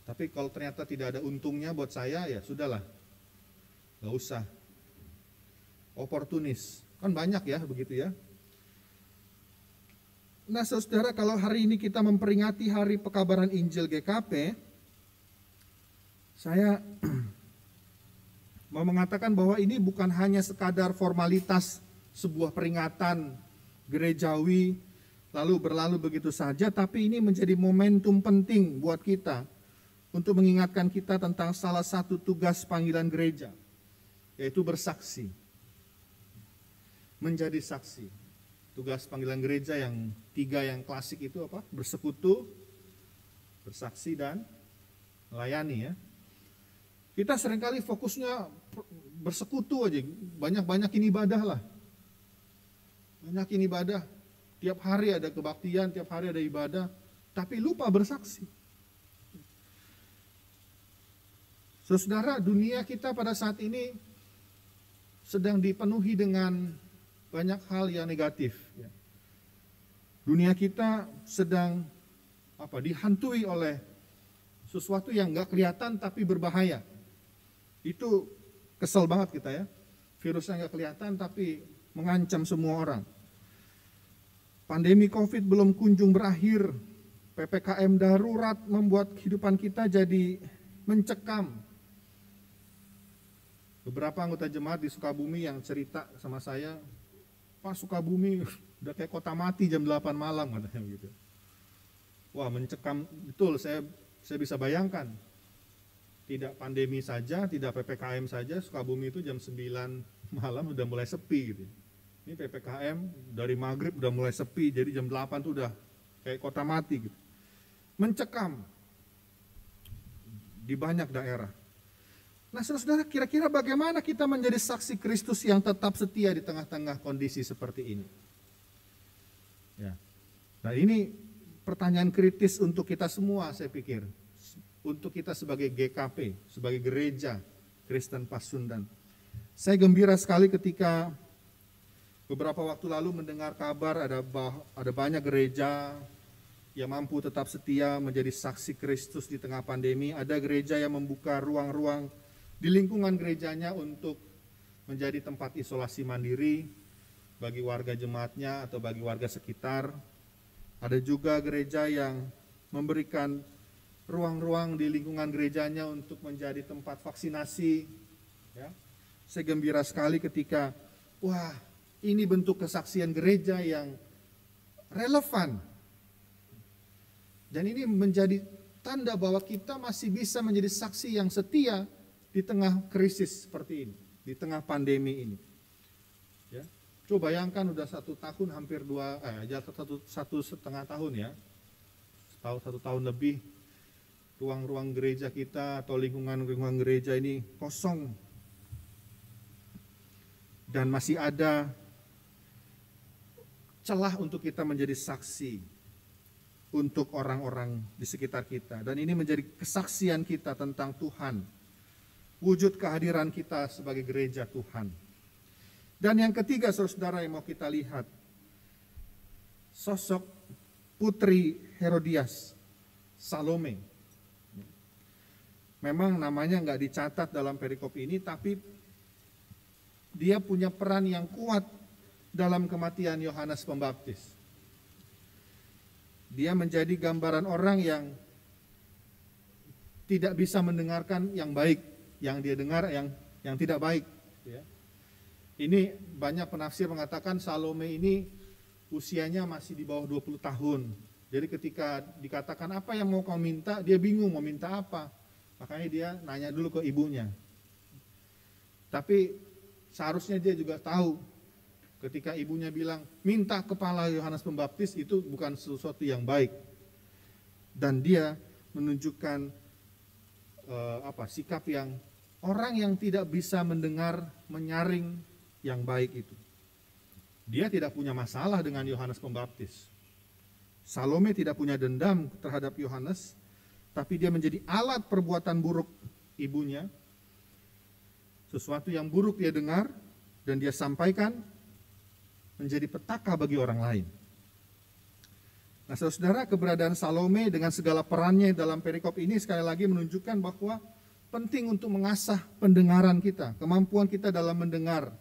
Speaker 2: Tapi kalau ternyata tidak ada untungnya buat saya, ya sudahlah, gak usah. Oportunis, kan banyak ya begitu ya. Nah saudara, kalau hari ini kita memperingati Hari Pekabaran Injil GKP, saya mau mengatakan bahwa ini bukan hanya sekadar formalitas sebuah peringatan gerejawi lalu berlalu begitu saja, tapi ini menjadi momentum penting buat kita untuk mengingatkan kita tentang salah satu tugas panggilan gereja, yaitu bersaksi. Menjadi saksi. Tugas panggilan gereja yang 3 yang klasik itu apa? Bersekutu, bersaksi, dan melayani ya. Kita seringkali fokusnya bersekutu aja, banyak-banyakin ibadah lah. Banyakin ibadah, tiap hari ada kebaktian, tiap hari ada ibadah, tapi lupa bersaksi. Saudara, dunia kita pada saat ini sedang dipenuhi dengan banyak hal yang negatif. Dunia kita sedang dihantui oleh sesuatu yang nggak kelihatan tapi berbahaya. Itu kesel banget kita ya. Virusnya nggak kelihatan tapi mengancam semua orang. Pandemi COVID belum kunjung berakhir. PPKM darurat membuat kehidupan kita jadi mencekam. Beberapa anggota jemaat di Sukabumi yang cerita sama saya, Pak, Sukabumi udah kayak kota mati jam 8 malam katanya gitu. Wah, mencekam betul, saya bisa bayangkan. Tidak pandemi saja, tidak PPKM saja, Sukabumi itu jam 9 malam udah mulai sepi gitu. Ini PPKM dari maghrib udah mulai sepi, jadi jam 8 tuh udah kayak kota mati gitu. Mencekam di banyak daerah. Nah saudara, kira-kira bagaimana kita menjadi saksi Kristus yang tetap setia di tengah-tengah kondisi seperti ini? Ya. Nah ini pertanyaan kritis untuk kita semua saya pikir. Untuk kita sebagai GKP, sebagai gereja Kristen Pasundan. Saya gembira sekali ketika beberapa waktu lalu mendengar kabar ada banyak gereja yang mampu tetap setia menjadi saksi Kristus di tengah pandemi. Ada gereja yang membuka ruang-ruang di lingkungan gerejanya untuk menjadi tempat isolasi mandiri bagi warga jemaatnya atau bagi warga sekitar. Ada juga gereja yang memberikan ruang-ruang di lingkungan gerejanya untuk menjadi tempat vaksinasi, ya, Saya gembira sekali ketika, wah, ini bentuk kesaksian gereja yang relevan. Dan ini menjadi tanda bahwa kita masih bisa menjadi saksi yang setia di tengah krisis seperti ini, di tengah pandemi ini. Ya, coba bayangkan udah 1 tahun, hampir 1,5 tahun ya, 1 tahun lebih, ruang-ruang gereja kita atau lingkungan gereja ini kosong. Dan masih ada celah untuk kita menjadi saksi untuk orang-orang di sekitar kita. Dan ini menjadi kesaksian kita tentang Tuhan, wujud kehadiran kita sebagai gereja Tuhan. Dan yang ketiga, saudara-saudara, yang mau kita lihat, sosok Putri Herodias, Salome. Memang namanya nggak dicatat dalam perikop ini, tapi dia punya peran yang kuat dalam kematian Yohanes Pembaptis. Dia menjadi gambaran orang yang tidak bisa mendengarkan yang baik, yang dia dengar yang tidak baik. Ya. Ini banyak penafsir mengatakan Salome ini usianya masih di bawah 20 tahun. Jadi ketika dikatakan apa yang mau kau minta, dia bingung mau minta apa. Makanya dia nanya dulu ke ibunya. Tapi seharusnya dia juga tahu ketika ibunya bilang minta kepala Yohanes Pembaptis, itu bukan sesuatu yang baik. Dan dia menunjukkan sikap yang orang yang tidak bisa mendengar, menyaring yang baik itu. Dia tidak punya masalah dengan Yohanes Pembaptis. Salome tidak punya dendam terhadap Yohanes, tapi dia menjadi alat perbuatan buruk ibunya. Sesuatu yang buruk dia dengar dan dia sampaikan, menjadi petaka bagi orang lain. Nah, saudara, keberadaan Salome dengan segala perannya dalam perikop ini sekali lagi menunjukkan bahwa penting untuk mengasah pendengaran kita, kemampuan kita dalam mendengar.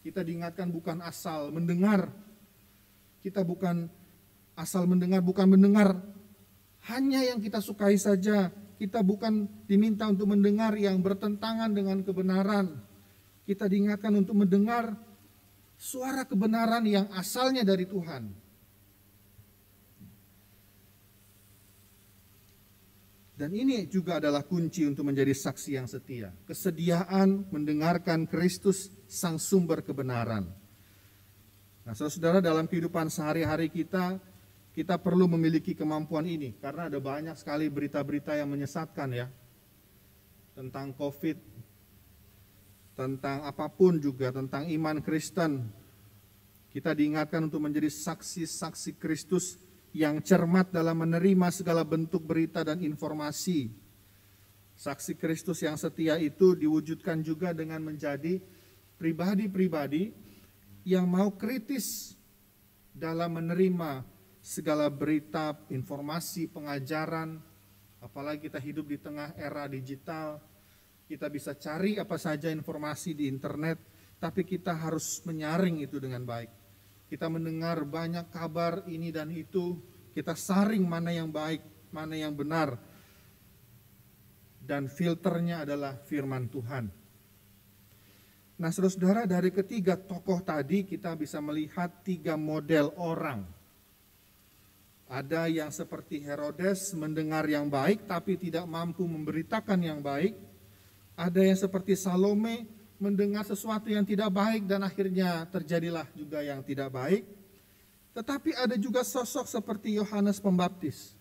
Speaker 2: Kita diingatkan bukan asal mendengar. Kita bukan asal mendengar, bukan mendengar hanya yang kita sukai saja. Kita bukan diminta untuk mendengar yang bertentangan dengan kebenaran. Kita diingatkan untuk mendengar suara kebenaran yang asalnya dari Tuhan. Dan ini juga adalah kunci untuk menjadi saksi yang setia. Kesediaan mendengarkan Kristus, sang sumber kebenaran. Nah, saudara, dalam kehidupan sehari-hari kita perlu memiliki kemampuan ini, karena ada banyak sekali berita-berita yang menyesatkan ya, tentang COVID, tentang apapun juga, tentang iman Kristen. Kita diingatkan untuk menjadi saksi-saksi Kristus yang cermat dalam menerima segala bentuk berita dan informasi. Saksi Kristus yang setia itu diwujudkan juga dengan menjadi pribadi-pribadi yang mau kritis dalam menerima segala berita, informasi, pengajaran. Apalagi kita hidup di tengah era digital, kita bisa cari apa saja informasi di internet, tapi kita harus menyaring itu dengan baik. Kita mendengar banyak kabar ini dan itu, kita saring mana yang baik, mana yang benar. Dan filternya adalah firman Tuhan. Nah, saudara-saudara, dari ketiga tokoh tadi kita bisa melihat 3 model orang. Ada yang seperti Herodes, mendengar yang baik tapi tidak mampu memberitakan yang baik. Ada yang seperti Salome, mendengar sesuatu yang tidak baik dan akhirnya terjadilah juga yang tidak baik. Tetapi ada juga sosok seperti Yohanes Pembaptis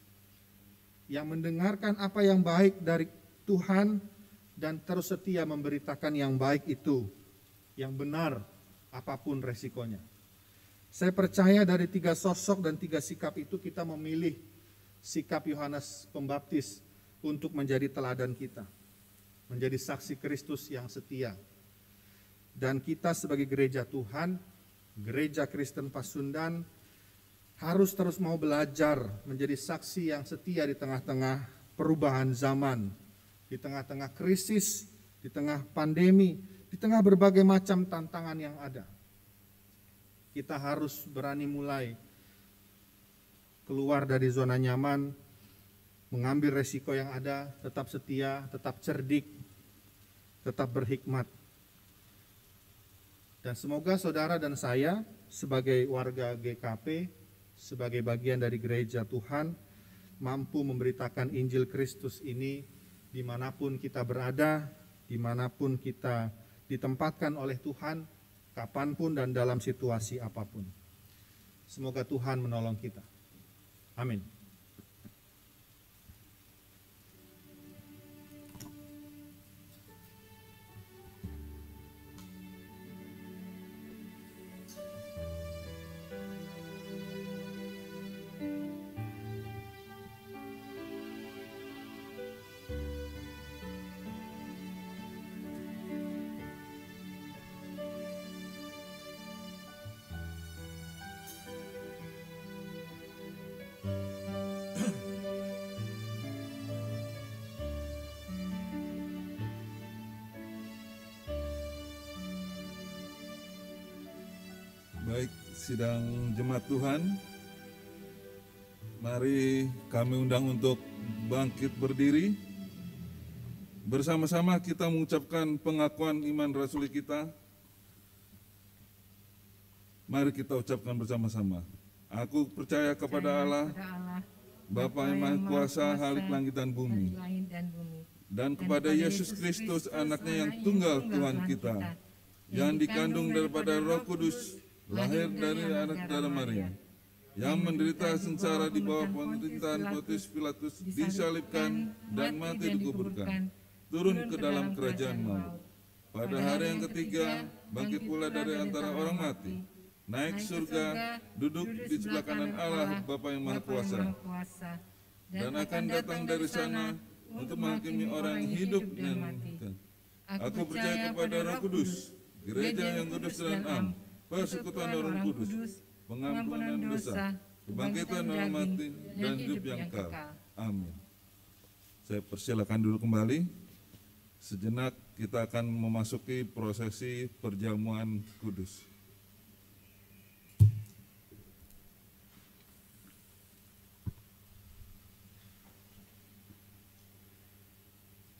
Speaker 2: yang mendengarkan apa yang baik dari Tuhan dan terus setia memberitakan yang baik itu, yang benar apapun resikonya. Saya percaya dari 3 sosok dan 3 sikap itu kita memilih sikap Yohanes Pembaptis untuk menjadi teladan kita, menjadi saksi Kristus yang setia. Dan kita sebagai gereja Tuhan, gereja Kristen Pasundan, harus terus mau belajar menjadi saksi yang setia di tengah-tengah perubahan zaman, di tengah-tengah krisis, di tengah pandemi, di tengah berbagai macam tantangan yang ada. Kita harus berani mulai keluar dari zona nyaman, mengambil resiko yang ada, tetap setia, tetap cerdik, tetap berhikmat. Dan semoga saudara dan saya sebagai warga GKP, sebagai bagian dari gereja Tuhan, mampu memberitakan Injil Kristus ini dimanapun kita berada, dimanapun kita ditempatkan oleh Tuhan, kapanpun dan dalam situasi apapun. Semoga Tuhan menolong kita. Amin.
Speaker 1: Baik, sidang jemaat Tuhan, mari kami undang untuk bangkit berdiri. Bersama-sama kita mengucapkan pengakuan iman rasuli kita. Mari kita ucapkan bersama-sama. Aku percaya kepada Allah, Bapa yang Maha Kuasa, Khalik langit dan bumi, dan kepada Yesus Kristus, anaknya yang tunggal Tuhan kita, yang dikandung daripada Roh Kudus, lahir dari anak darah Maria, yang menderita sengsara di bawah pemerintahan Pontius Pilatus, disalibkan dan mati dikuburkan, turun ke dalam kerajaan maut. Pada hari yang ketiga, bangkit pula dari antara orang mati, naik surga, duduk di sebelah kanan Allah Bapa yang Maha Kuasa, dan akan datang dari sana untuk menghakimi orang yang hidup dan mati. Aku percaya kepada Roh Kudus, gereja yang kudus dan am, persekutuan Orang Kudus, pengampunan dosa, kebangkitan orang mati, dan hidup yang kekal. Amin. Saya persilakan dulu kembali. Sejenak kita akan memasuki prosesi perjamuan kudus.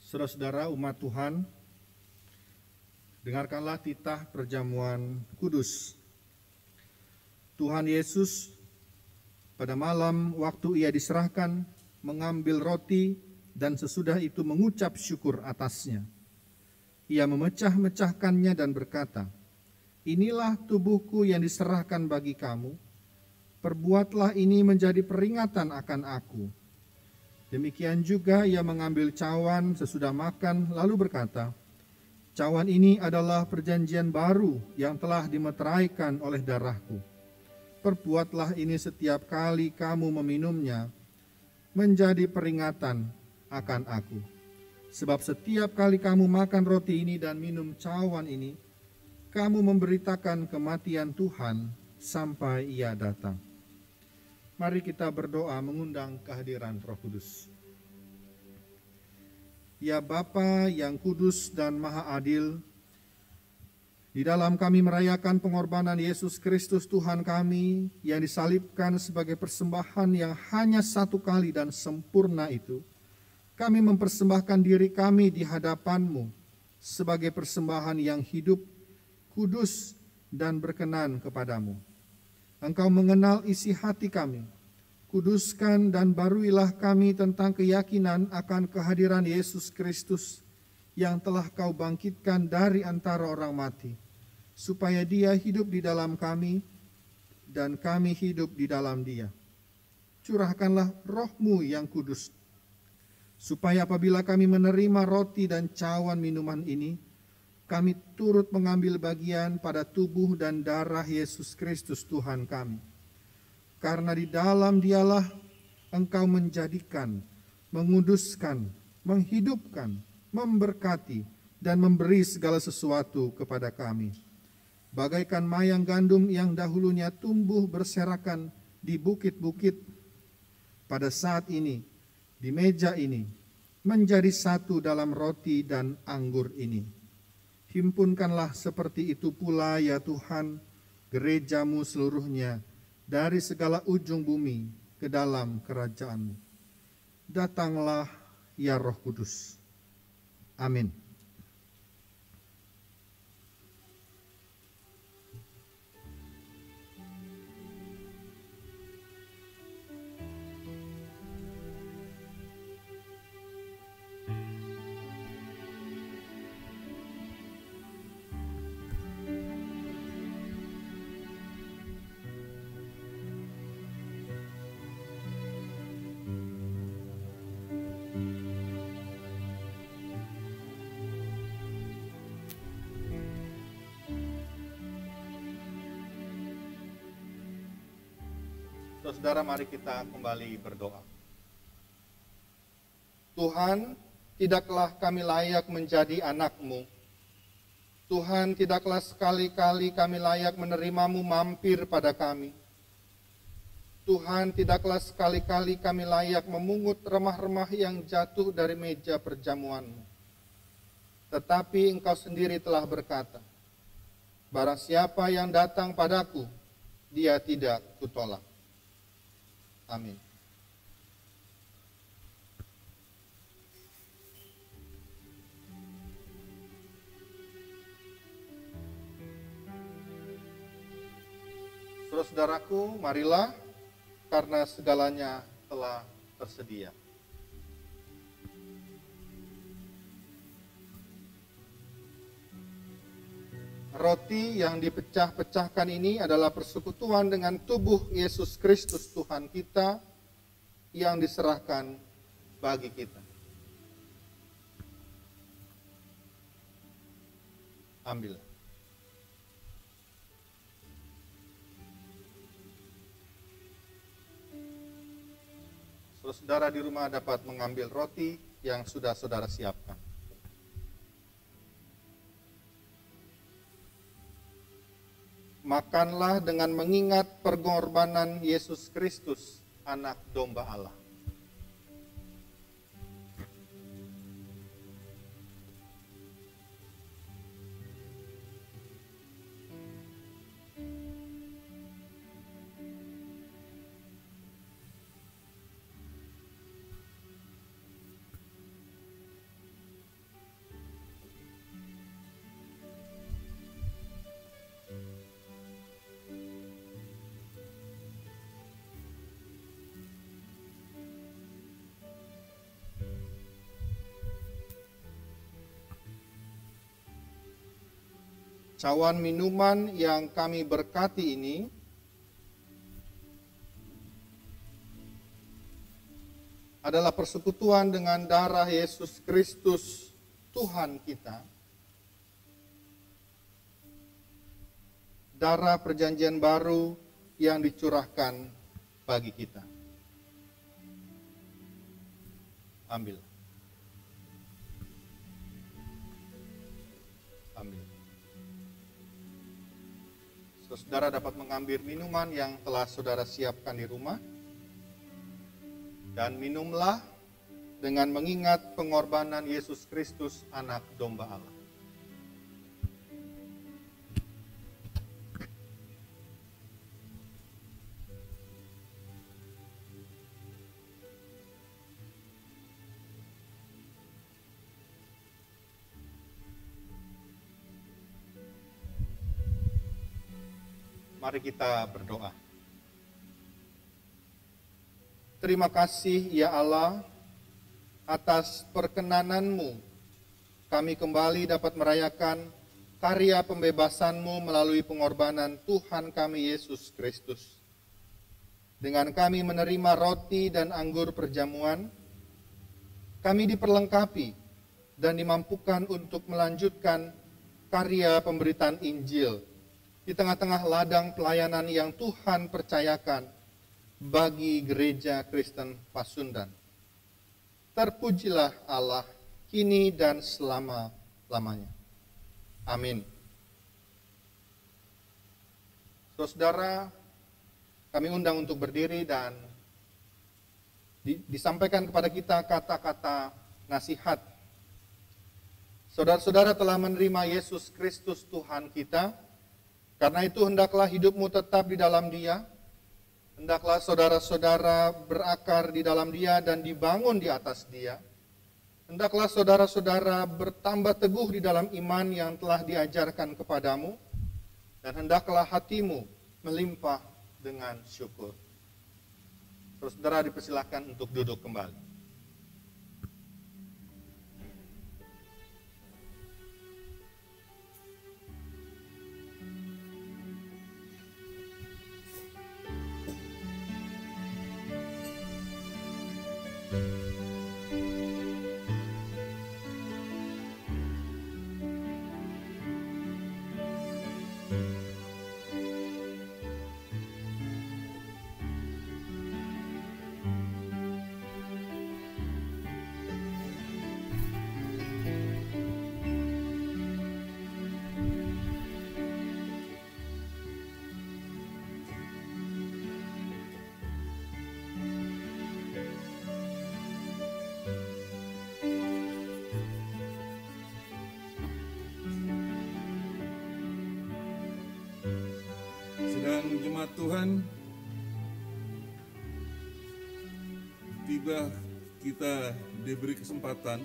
Speaker 2: Saudara-saudara umat Tuhan, dengarkanlah titah perjamuan kudus. Tuhan Yesus pada malam waktu ia diserahkan mengambil roti dan sesudah itu mengucap syukur atasnya. Ia memecah-mecahkannya dan berkata, "Inilah tubuhku yang diserahkan bagi kamu. Perbuatlah ini menjadi peringatan akan aku." Demikian juga ia mengambil cawan sesudah makan lalu berkata, "Cawan ini adalah perjanjian baru yang telah dimeteraikan oleh darahku. Perbuatlah ini setiap kali kamu meminumnya, menjadi peringatan akan aku. Sebab setiap kali kamu makan roti ini dan minum cawan ini, kamu memberitakan kematian Tuhan sampai ia datang." Mari kita berdoa mengundang kehadiran Roh Kudus. Ya Bapa yang kudus dan maha adil, di dalam kami merayakan pengorbanan Yesus Kristus Tuhan kami yang disalibkan sebagai persembahan yang hanya satu kali dan sempurna itu, kami mempersembahkan diri kami di hadapan-Mu sebagai persembahan yang hidup, kudus, dan berkenan kepadamu. Engkau mengenal isi hati kami. Kuduskan dan baruilah kami tentang keyakinan akan kehadiran Yesus Kristus yang telah Kau bangkitkan dari antara orang mati, supaya Dia hidup di dalam kami dan kami hidup di dalam Dia. Curahkanlah Roh-Mu yang kudus, supaya apabila kami menerima roti dan cawan minuman ini, kami turut mengambil bagian pada tubuh dan darah Yesus Kristus Tuhan kami. Karena di dalam Dialah Engkau menjadikan, menguduskan, menghidupkan, memberkati, dan memberi segala sesuatu kepada kami. Bagaikan mayang gandum yang dahulunya tumbuh berserakan di bukit-bukit, pada saat ini, di meja ini, menjadi satu dalam roti dan anggur ini. Himpunkanlah seperti itu pula ya Tuhan, gereja-Mu seluruhnya dari segala ujung bumi ke dalam kerajaan-Mu. Datanglah ya Roh Kudus. Amin. Saudara, mari kita kembali berdoa. Tuhan, tidaklah kami layak menjadi anak-Mu. Tuhan, tidaklah sekali-kali kami layak menerimamu mampir pada kami. Tuhan, tidaklah sekali-kali kami layak memungut remah-remah yang jatuh dari meja perjamuan-Mu. Tetapi Engkau sendiri telah berkata, barang siapa yang datang padaku, dia tidak kutolak. Amin. Saudaraku, marilah, karena segalanya telah tersedia. Roti yang dipecah-pecahkan ini adalah persekutuan dengan tubuh Yesus Kristus Tuhan kita yang diserahkan bagi kita. Ambil. Saudara di rumah dapat mengambil roti yang sudah saudara siapkan. Makanlah dengan mengingat pengorbanan Yesus Kristus, Anak Domba Allah. Cawan minuman yang kami berkati ini adalah persekutuan dengan darah Yesus Kristus Tuhan kita. Darah perjanjian baru yang dicurahkan bagi kita. Ambil. Ambil. Saudara dapat mengambil minuman yang telah saudara siapkan di rumah. Dan minumlah dengan mengingat pengorbanan Yesus Kristus, Anak Domba Allah. Mari kita berdoa. Terima kasih ya Allah atas perkenanan-Mu. Kami kembali dapat merayakan karya pembebasan-Mu melalui pengorbanan Tuhan kami Yesus Kristus. Dengan kami menerima roti dan anggur perjamuan, kami diperlengkapi dan dimampukan untuk melanjutkan karya pemberitaan Injil di tengah-tengah ladang pelayanan yang Tuhan percayakan bagi Gereja Kristen Pasundan. Terpujilah Allah kini dan selama-lamanya. Amin. Saudara, kami undang untuk berdiri dan disampaikan kepada kita kata-kata nasihat. Saudara-saudara telah menerima Yesus Kristus Tuhan kita. Karena itu hendaklah hidupmu tetap di dalam Dia. Hendaklah saudara-saudara berakar di dalam Dia dan dibangun di atas Dia. Hendaklah saudara-saudara bertambah teguh di dalam iman yang telah diajarkan kepadamu. Dan hendaklah hatimu melimpah dengan syukur. Saudara dipersilahkan untuk duduk kembali.
Speaker 1: Sidang jemaat Tuhan, tiba kita diberi kesempatan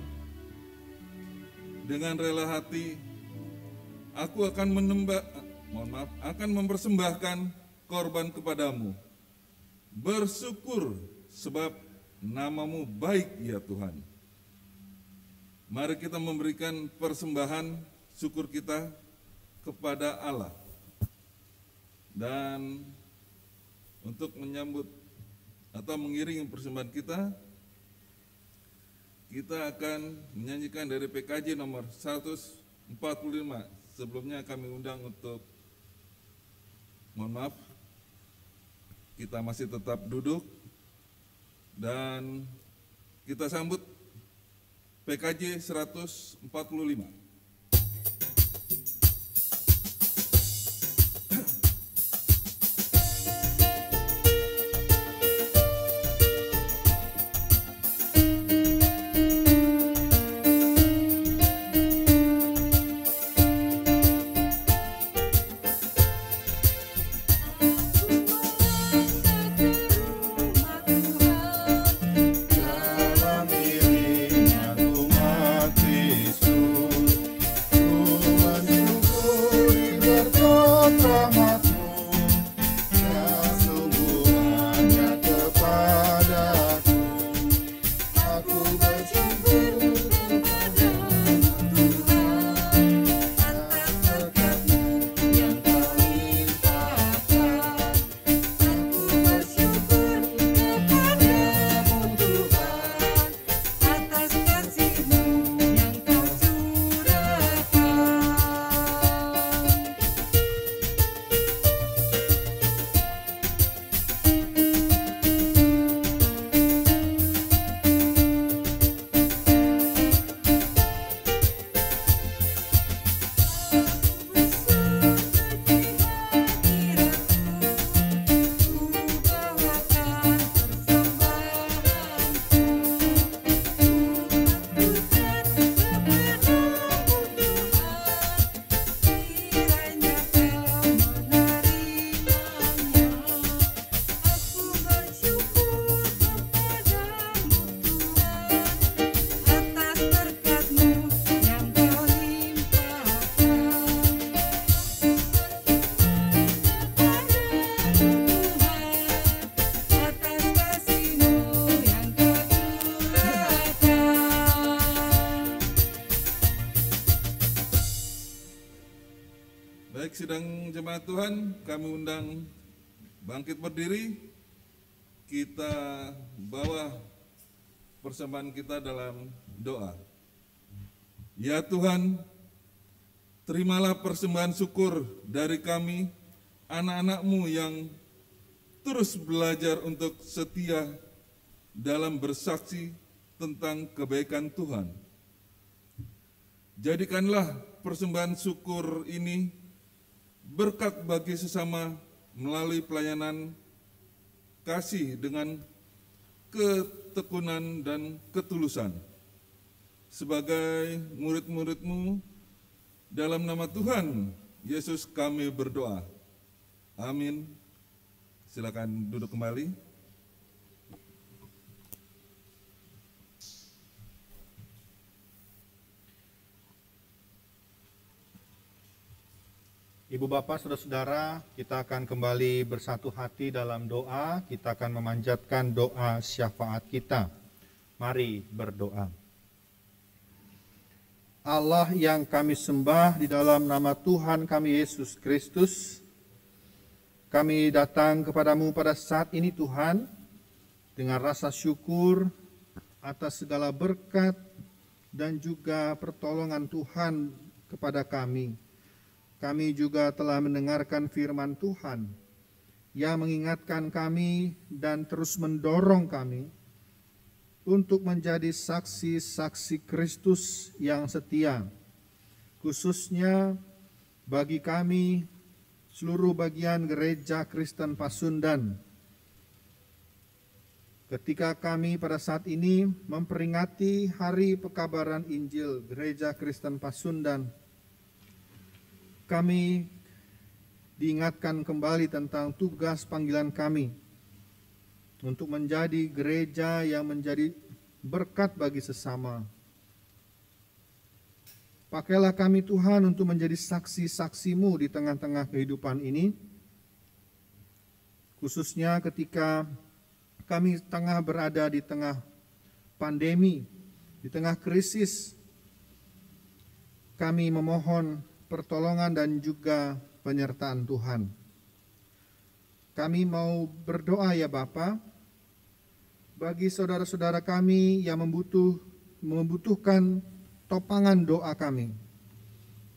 Speaker 1: dengan rela hati, aku akan akan mempersembahkan korban kepadamu. Bersyukur sebab namamu baik ya Tuhan. Mari kita memberikan persembahan syukur kita kepada Allah. Dan untuk menyambut atau mengiringi persembahan kita akan menyanyikan dari PKJ nomor 145. Sebelumnya kami undang untuk, kita masih tetap duduk dan kita sambut PKJ 145. Baik, sidang jemaat Tuhan, kami undang bangkit berdiri. Kita bawa persembahan kita dalam doa. Ya Tuhan, terimalah persembahan syukur dari kami, anak-anak-Mu yang terus belajar untuk setia dalam bersaksi tentang kebaikan Tuhan. Jadikanlah persembahan syukur ini berkat bagi sesama melalui pelayanan kasih dengan ketekunan dan ketulusan. Sebagai murid-murid-Mu, dalam nama Tuhan Yesus kami berdoa. Amin. Silakan duduk kembali.
Speaker 2: Ibu Bapak, Saudara-saudara, kita akan kembali bersatu hati dalam doa. Kita akan memanjatkan doa syafaat kita. Mari berdoa. Allah yang kami sembah, di dalam nama Tuhan kami Yesus Kristus, kami datang kepadamu pada saat ini Tuhan, dengan rasa syukur atas segala berkat dan juga pertolongan Tuhan kepada kami. Kami juga telah mendengarkan firman Tuhan yang mengingatkan kami dan terus mendorong kami untuk menjadi saksi-saksi Kristus yang setia, khususnya bagi kami seluruh bagian Gereja Kristen Pasundan. Ketika kami pada saat ini memperingati Hari Pekabaran Injil Gereja Kristen Pasundan, kami diingatkan kembali tentang tugas panggilan kami untuk menjadi gereja yang menjadi berkat bagi sesama. Pakailah kami Tuhan untuk menjadi saksi-saksi-Mu di tengah-tengah kehidupan ini, khususnya ketika kami tengah berada di tengah pandemi, di tengah krisis. Kami memohon pertolongan dan juga penyertaan Tuhan. Kami mau berdoa ya Bapa, bagi saudara-saudara kami yang membutuhkan topangan doa kami.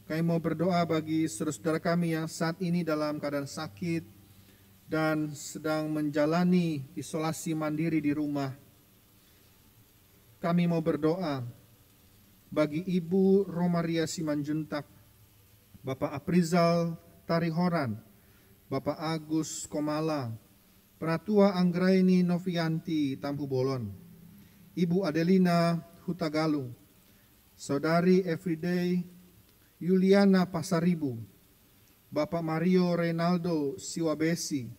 Speaker 2: Kami mau berdoa bagi saudara-saudara kami yang saat ini dalam keadaan sakit dan sedang menjalani isolasi mandiri di rumah. Kami mau berdoa bagi Ibu Romaria Simanjuntak, Bapak Aprizal Tarihoran, Bapak Agus Komala, Penatua Anggraini Novianti Tampu Bolon, Ibu Adelina Hutagalung, Saudari Everyday Yuliana Pasaribu, Bapak Mario Reynaldo Siwabesi,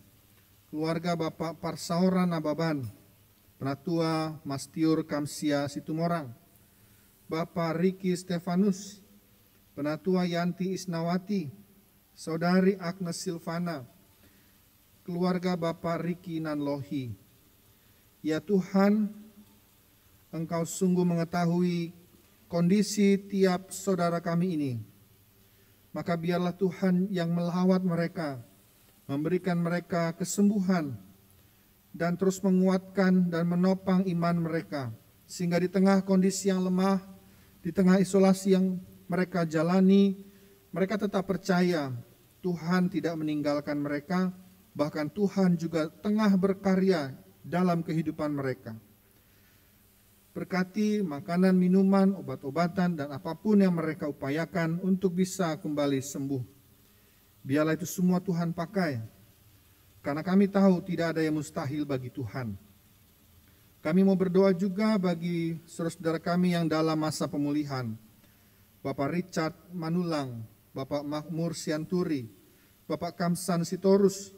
Speaker 2: keluarga Bapak Parsaoran Ababan, Penatua Mastiur Kamsia Situmorang, Bapak Riki Stefanus, Penatua Yanti Isnawati, Saudari Agnes Silvana, keluarga Bapak Riki Nanlohi. Ya Tuhan, Engkau sungguh mengetahui kondisi tiap saudara kami ini. Maka biarlah Tuhan yang melawat mereka, memberikan mereka kesembuhan, dan terus menguatkan dan menopang iman mereka, sehingga di tengah kondisi yang lemah, di tengah isolasi yang mereka jalani, mereka tetap percaya Tuhan tidak meninggalkan mereka, bahkan Tuhan juga tengah berkarya dalam kehidupan mereka. Berkati makanan, minuman, obat-obatan, dan apapun yang mereka upayakan untuk bisa kembali sembuh. Biarlah itu semua Tuhan pakai, karena kami tahu tidak ada yang mustahil bagi Tuhan. Kami mau berdoa juga bagi saudara-saudara kami yang dalam masa pemulihan. Bapak Richard Manulang, Bapak Makmur Sianturi, Bapak Kamsan Sitorus,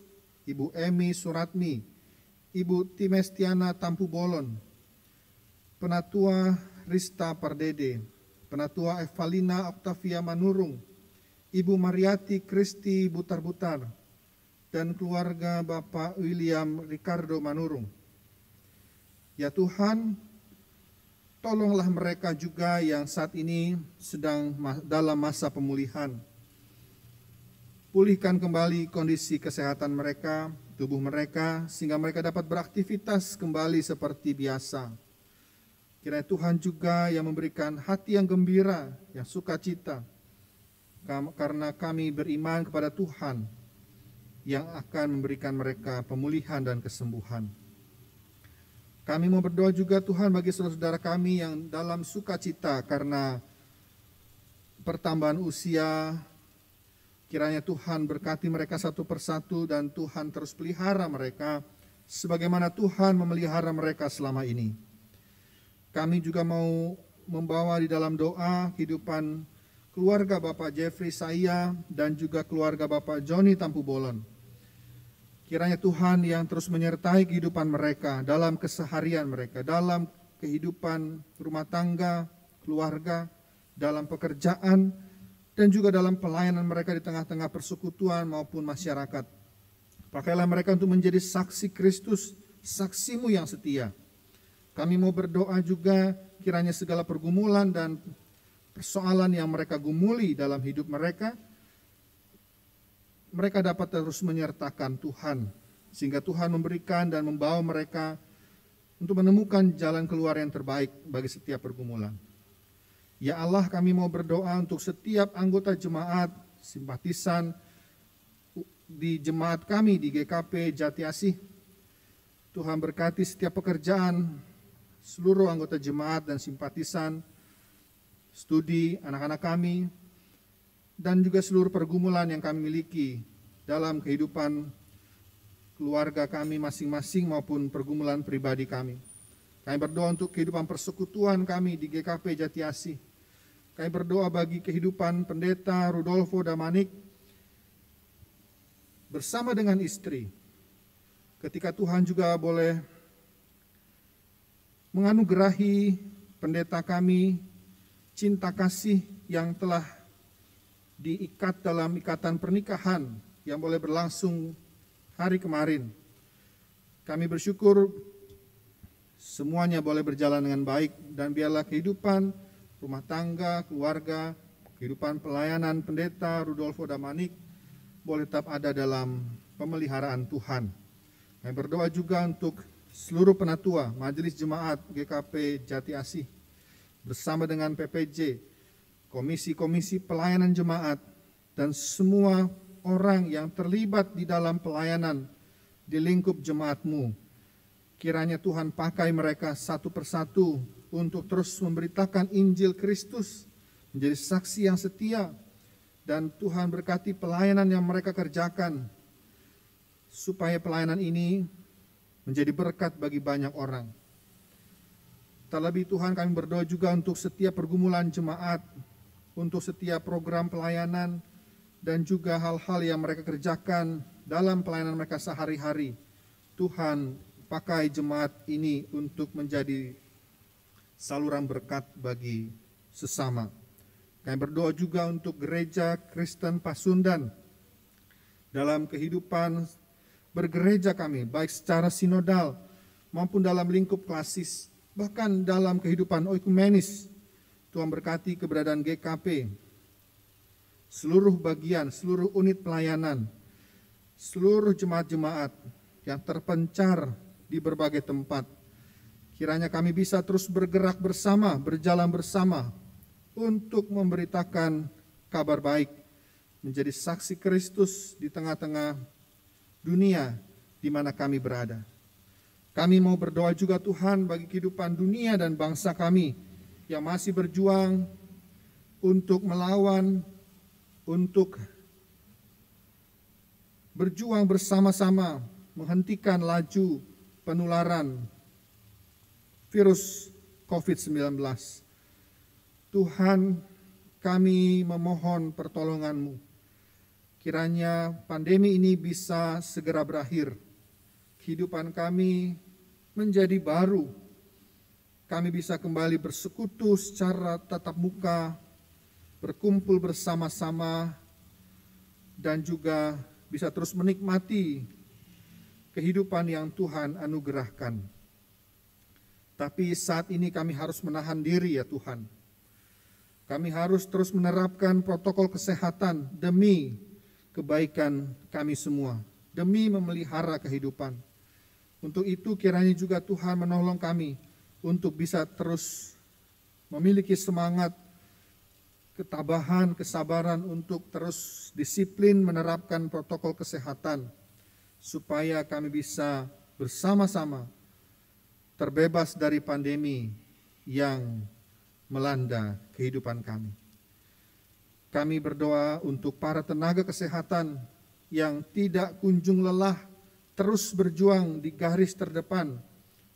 Speaker 2: Ibu Emi Suratmi, Ibu Timestiana Tampu Bolon, Penatua Rista Pardede, Penatua Evalina Octavia Manurung, Ibu Mariati Kristi Butar-Butar, dan keluarga Bapak William Ricardo Manurung. Ya Tuhan, tolonglah mereka juga yang saat ini sedang dalam masa pemulihan. Pulihkan kembali kondisi kesehatan mereka, tubuh mereka, sehingga mereka dapat beraktivitas kembali seperti biasa. Kiranya Tuhan juga yang memberikan hati yang gembira, yang sukacita, karena kami beriman kepada Tuhan yang akan memberikan mereka pemulihan dan kesembuhan. Kami mau berdoa juga Tuhan bagi saudara-saudara kami yang dalam sukacita karena pertambahan usia. Kiranya Tuhan berkati mereka satu persatu dan Tuhan terus pelihara mereka sebagaimana Tuhan memelihara mereka selama ini. Kami juga mau membawa di dalam doa kehidupan keluarga Bapak Jeffrey Saya dan juga keluarga Bapak Johnny Tampu Bolon. Kiranya Tuhan yang terus menyertai kehidupan mereka dalam keseharian mereka, dalam kehidupan rumah tangga, keluarga, dalam pekerjaan, dan juga dalam pelayanan mereka di tengah-tengah persekutuan maupun masyarakat. Pakailah mereka untuk menjadi saksi Kristus, saksi-Mu yang setia. Kami mau berdoa juga kiranya segala pergumulan dan persoalan yang mereka gumuli dalam hidup mereka, mereka dapat terus menyertakan Tuhan, sehingga Tuhan memberikan dan membawa mereka untuk menemukan jalan keluar yang terbaik bagi setiap pergumulan. Ya Allah, kami mau berdoa untuk setiap anggota jemaat, simpatisan di jemaat kami di GKP Jati Asih. Tuhan berkati setiap pekerjaan seluruh anggota jemaat dan simpatisan, studi anak-anak kami, dan juga seluruh pergumulan yang kami miliki dalam kehidupan keluarga kami masing-masing maupun pergumulan pribadi kami. Kami berdoa untuk kehidupan persekutuan kami di GKP Jati Asih. Kami berdoa bagi kehidupan Pendeta Rudolfo Damanik bersama dengan istri, ketika Tuhan juga boleh menganugerahi pendeta kami cinta kasih yang telah diikat dalam ikatan pernikahan yang boleh berlangsung hari kemarin. Kami bersyukur semuanya boleh berjalan dengan baik, dan biarlah kehidupan rumah tangga, keluarga, kehidupan pelayanan pendeta Rudolfo Damanik boleh tetap ada dalam pemeliharaan Tuhan. Kami berdoa juga untuk seluruh penatua Majelis Jemaat GKP Jati Asih bersama dengan PPJ, komisi-komisi pelayanan jemaat, dan semua orang yang terlibat di dalam pelayanan di lingkup jemaat-Mu. Kiranya Tuhan pakai mereka satu persatu untuk terus memberitakan Injil Kristus, menjadi saksi yang setia, dan Tuhan berkati pelayanan yang mereka kerjakan, supaya pelayanan ini menjadi berkat bagi banyak orang. Terlebih Tuhan, kami berdoa juga untuk setiap pergumulan jemaat, untuk setiap program pelayanan, dan juga hal-hal yang mereka kerjakan dalam pelayanan mereka sehari-hari. Tuhan, pakai jemaat ini untuk menjadi saluran berkat bagi sesama. Kami berdoa juga untuk Gereja Kristen Pasundan dalam kehidupan bergereja kami, baik secara sinodal maupun dalam lingkup klasis, bahkan dalam kehidupan oikumenis. Tuhan berkati keberadaan GKP, seluruh bagian, seluruh unit pelayanan, seluruh jemaat-jemaat yang terpencar di berbagai tempat. Kiranya kami bisa terus bergerak bersama, berjalan bersama untuk memberitakan kabar baik, menjadi saksi Kristus di tengah-tengah dunia di mana kami berada. Kami mau berdoa juga Tuhan bagi kehidupan dunia dan bangsa kami yang masih berjuang untuk melawan, untuk berjuang bersama-sama menghentikan laju penularan virus COVID-19. Tuhan, kami memohon pertolongan-Mu. Kiranya pandemi ini bisa segera berakhir. Kehidupan kami menjadi baru. Kami bisa kembali bersekutu secara tatap muka, berkumpul bersama-sama, dan juga bisa terus menikmati kehidupan yang Tuhan anugerahkan. Tapi saat ini kami harus menahan diri ya Tuhan. Kami harus terus menerapkan protokol kesehatan demi kebaikan kami semua, demi memelihara kehidupan. Untuk itu kiranya juga Tuhan menolong kami untuk bisa terus memiliki semangat, ketabahan, kesabaran untuk terus disiplin menerapkan protokol kesehatan, supaya kami bisa bersama-sama terbebas dari pandemi yang melanda kehidupan kami. Kami berdoa untuk para tenaga kesehatan yang tidak kunjung lelah, terus berjuang di garis terdepan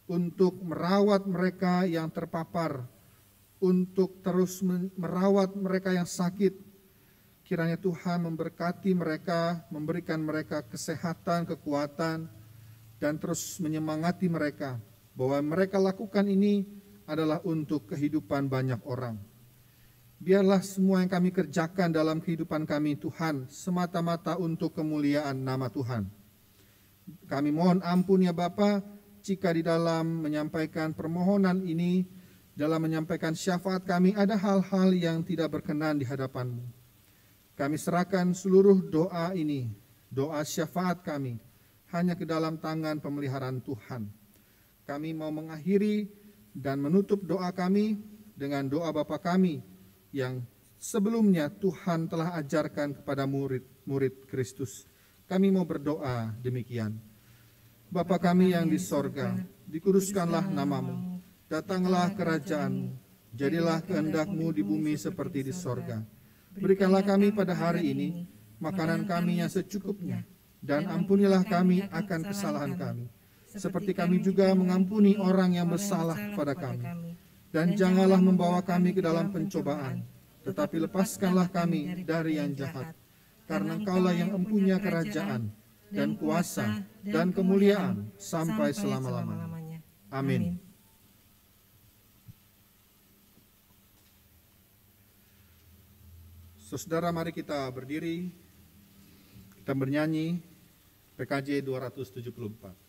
Speaker 2: untuk merawat mereka yang terpapar, untuk terus merawat mereka yang sakit. Kiranya Tuhan memberkati mereka, memberikan mereka kesehatan, kekuatan, dan terus menyemangati mereka bahwa mereka lakukan ini adalah untuk kehidupan banyak orang. Biarlah semua yang kami kerjakan dalam kehidupan kami Tuhan semata-mata untuk kemuliaan nama Tuhan. Kami mohon ampun ya Bapa, jika di dalam menyampaikan permohonan ini, dalam menyampaikan syafaat kami ada hal-hal yang tidak berkenan di hadapan-Mu. Kami serahkan seluruh doa ini, doa syafaat kami, hanya ke dalam tangan pemeliharaan Tuhan. Kami mau mengakhiri dan menutup doa kami dengan doa Bapa kami yang sebelumnya Tuhan telah ajarkan kepada murid-murid Kristus. Kami mau berdoa demikian. Bapa kami yang di sorga, dikuduskanlah nama-Mu, datanglah kerajaan-Mu, jadilah kehendak-Mu di bumi seperti di sorga. Berikanlah kami pada hari ini makanan kami yang secukupnya, dan ampunilah kami akan kesalahan kami, seperti kami juga mengampuni orang yang bersalah kepada kami. Dan janganlah membawa kami ke dalam pencobaan, tetapi lepaskanlah kami dari yang jahat. Karena Engkaulah yang mempunyai kerajaan, dan kuasa, dan kemuliaan sampai selama-lamanya. Amin. Saudara, mari kita berdiri, kita bernyanyi PKJ 274.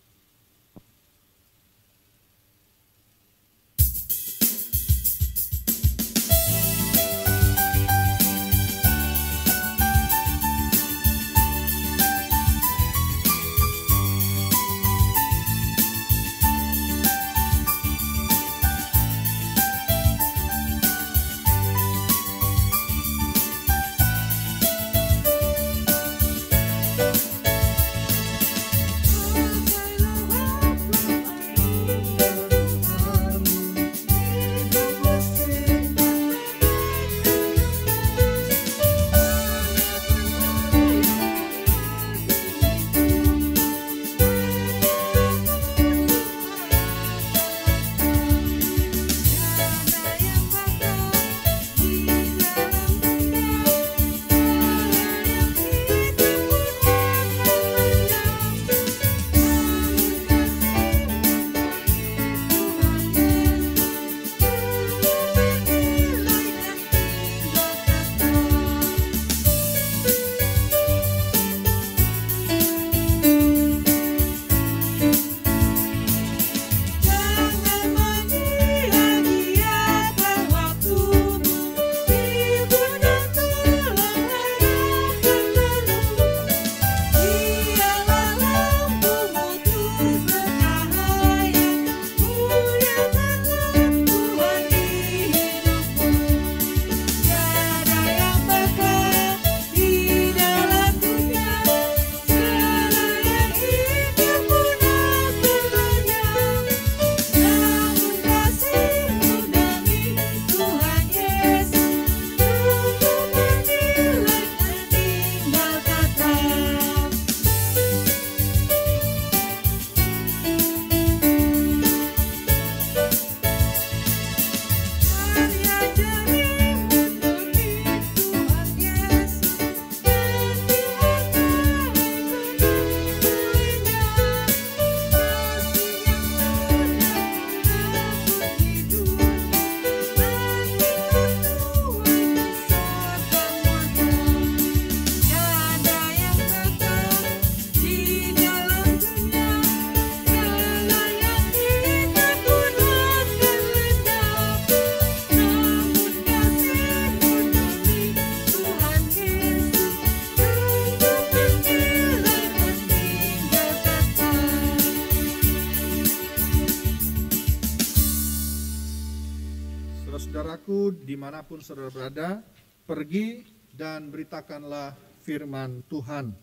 Speaker 2: Saudaraku, dimanapun saudara berada, pergi dan beritakanlah firman Tuhan.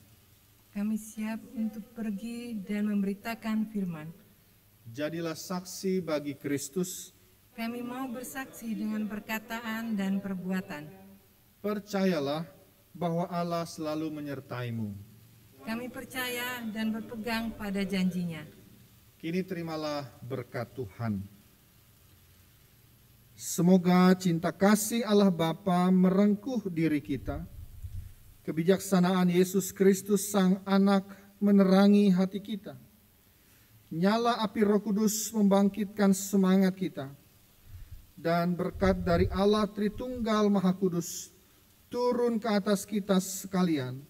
Speaker 3: Kami siap untuk pergi dan memberitakan firman.
Speaker 2: Jadilah saksi bagi Kristus.
Speaker 3: Kami mau bersaksi dengan perkataan dan perbuatan.
Speaker 2: Percayalah bahwa Allah selalu menyertaimu.
Speaker 3: Kami percaya dan berpegang pada janjinya.
Speaker 2: Kini terimalah berkat Tuhan. Semoga cinta kasih Allah Bapa merengkuh diri kita, kebijaksanaan Yesus Kristus Sang Anak menerangi hati kita, nyala api Roh Kudus membangkitkan semangat kita, dan berkat dari Allah Tritunggal Maha Kudus turun ke atas kita sekalian,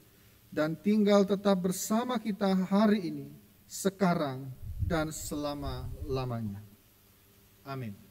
Speaker 2: dan tinggal tetap bersama kita hari ini, sekarang, dan selama-lamanya. Amin.